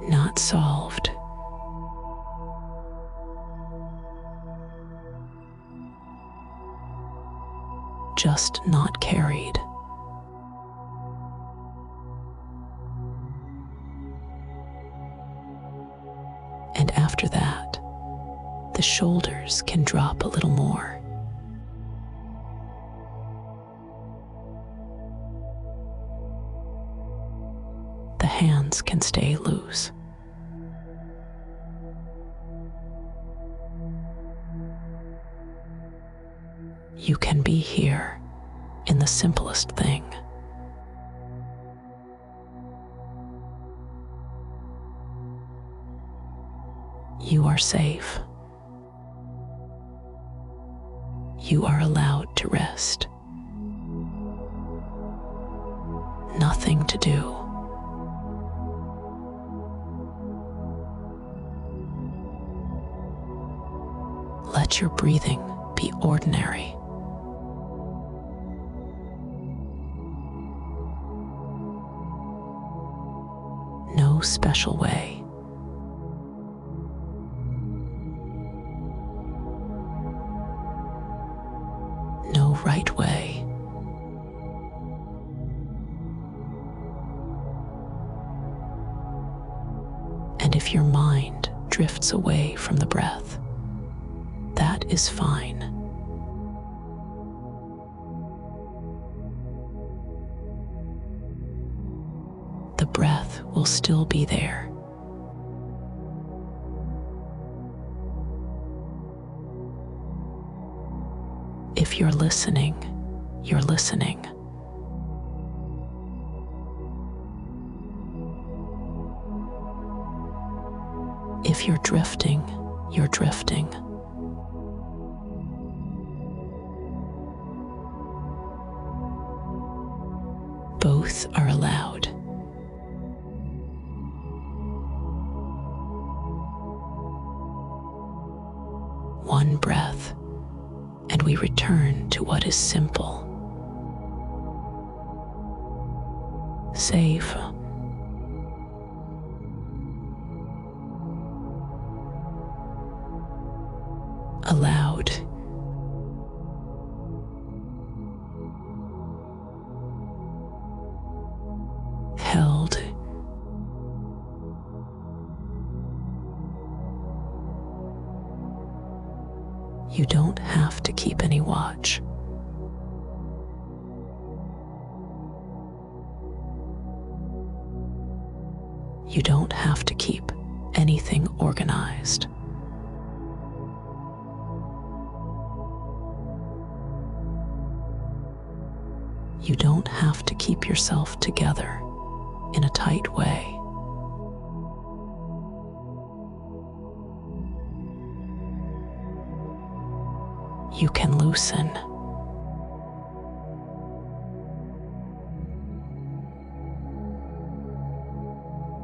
S1: Not solved. Just not carried. And after that, the shoulders can drop a little more. The hands can stay loose. You can be here in the simplest thing. You are safe. You are allowed to rest. Nothing to do. Let your breathing be ordinary. No special way. No right way. And if your mind drifts away from the breath, that is fine. The breath will still be there. If you're listening, you're listening. If you're drifting, you're drifting. Both are allowed. One breath, and we return to what is simple, safe, allowed. Held. You don't have to keep any watch. You don't have to keep anything organized. You don't have to keep yourself together in a tight way. You can loosen.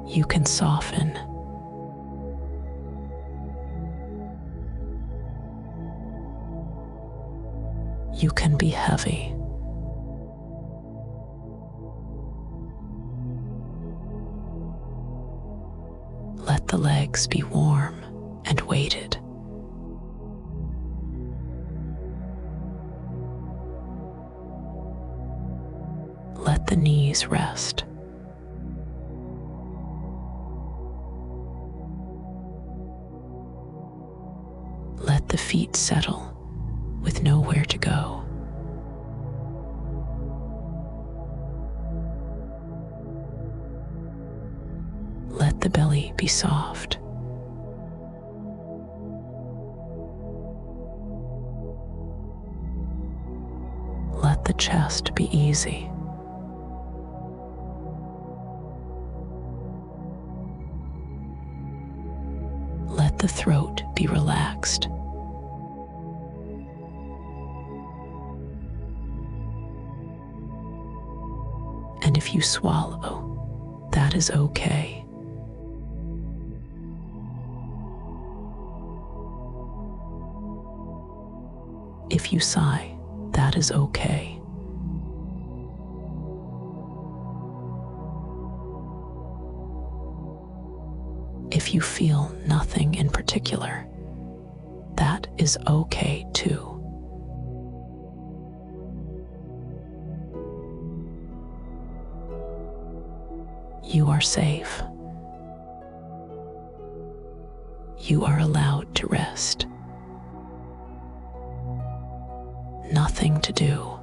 S1: You can soften. You can be heavy. Let the legs be warm and weighted. Let the knees rest. Let the feet settle with nowhere to go. Let the belly be soft. Let the chest be easy. Let the throat be relaxed. And if you swallow, that is okay. If you sigh, that is okay. If you feel nothing in particular, that is okay too. You are safe. You are allowed to rest. Nothing to do.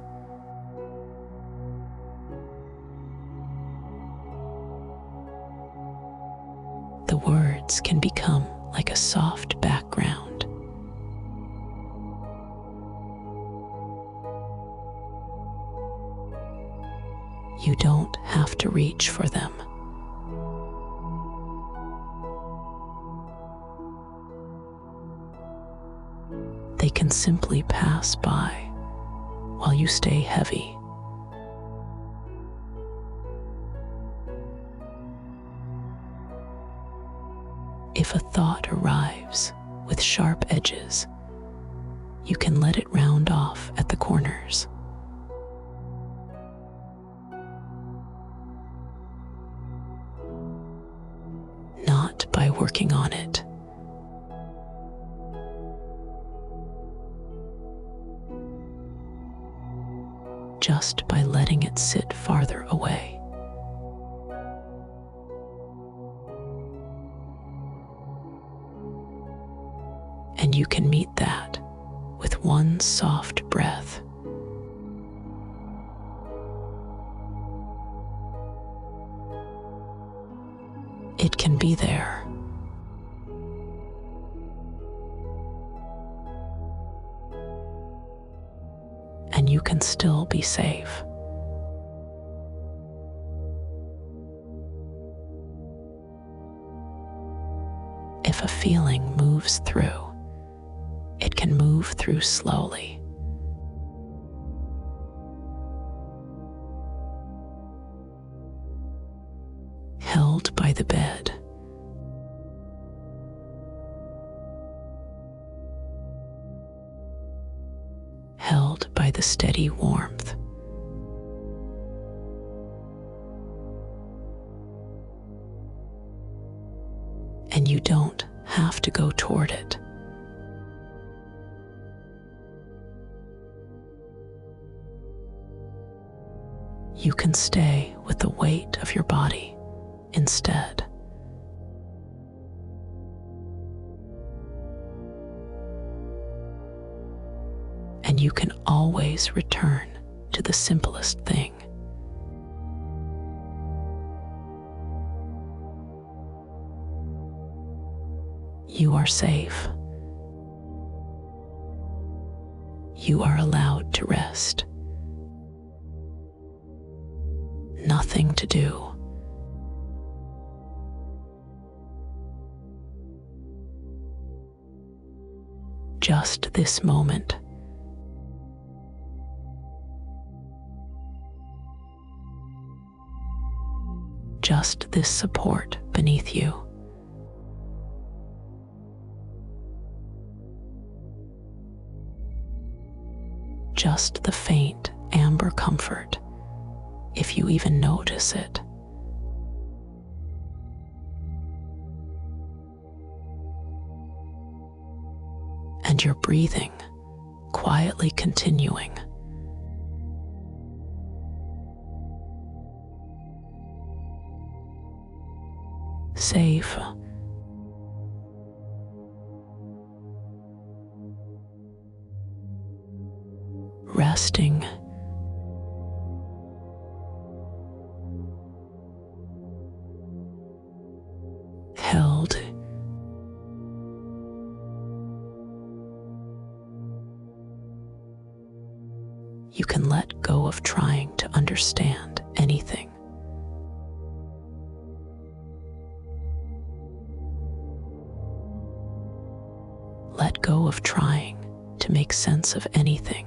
S1: The words can become like a soft background. You don't have to reach for them. They can simply pass by while you stay heavy. If a thought arrives with sharp edges, you can let it round off at the corners. Not by working on it. Just by letting it sit farther away. And you can meet that with one soft breath. It can be there. and you can still be safe. If a feeling moves through, it can move through slowly. Held by the bed. Held by the steady warmth. And you don't have to go toward it. You can stay with the weight of your body instead. And you can always return to the simplest thing. You are safe. You are allowed to rest. Nothing to do. Just this moment. Just this support beneath you. Just the faint amber comfort, if you even notice it. And your breathing quietly continuing. Safe. Resting. Held. You can let go of trying to understand anything. Let go of trying to make sense of anything.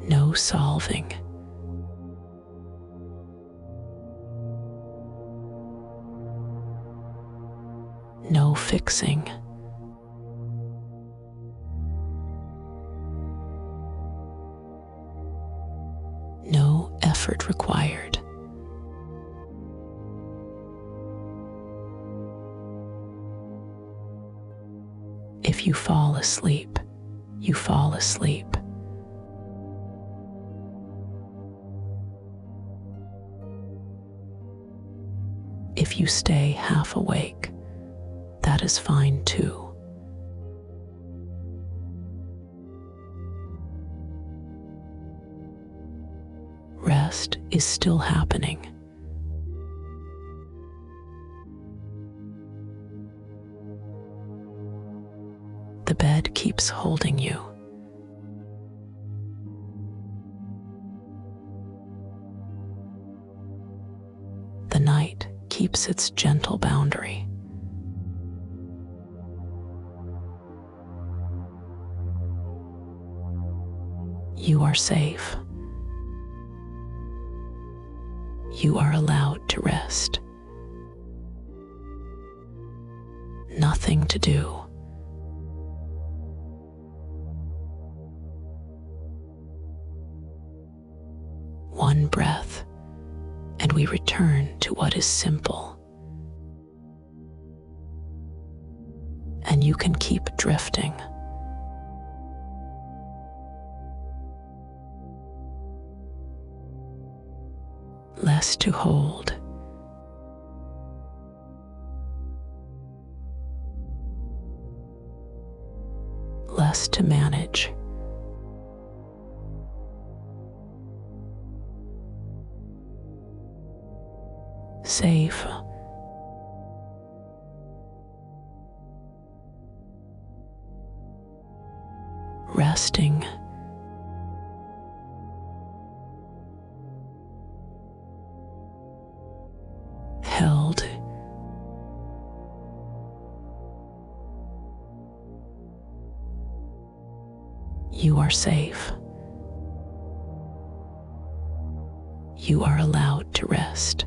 S1: No solving. No fixing. No effort required. If you fall asleep, you fall asleep. If you stay half awake, that is fine too. Rest is still happening. The bed keeps holding you. The night keeps its gentle boundary. You are safe. You are allowed to rest. Nothing to do. One breath, and we return to what is simple. And you can keep drifting. Less to hold. Less to manage. Safe. resting. Held. You are safe. You are allowed to rest.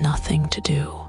S1: Nothing to do.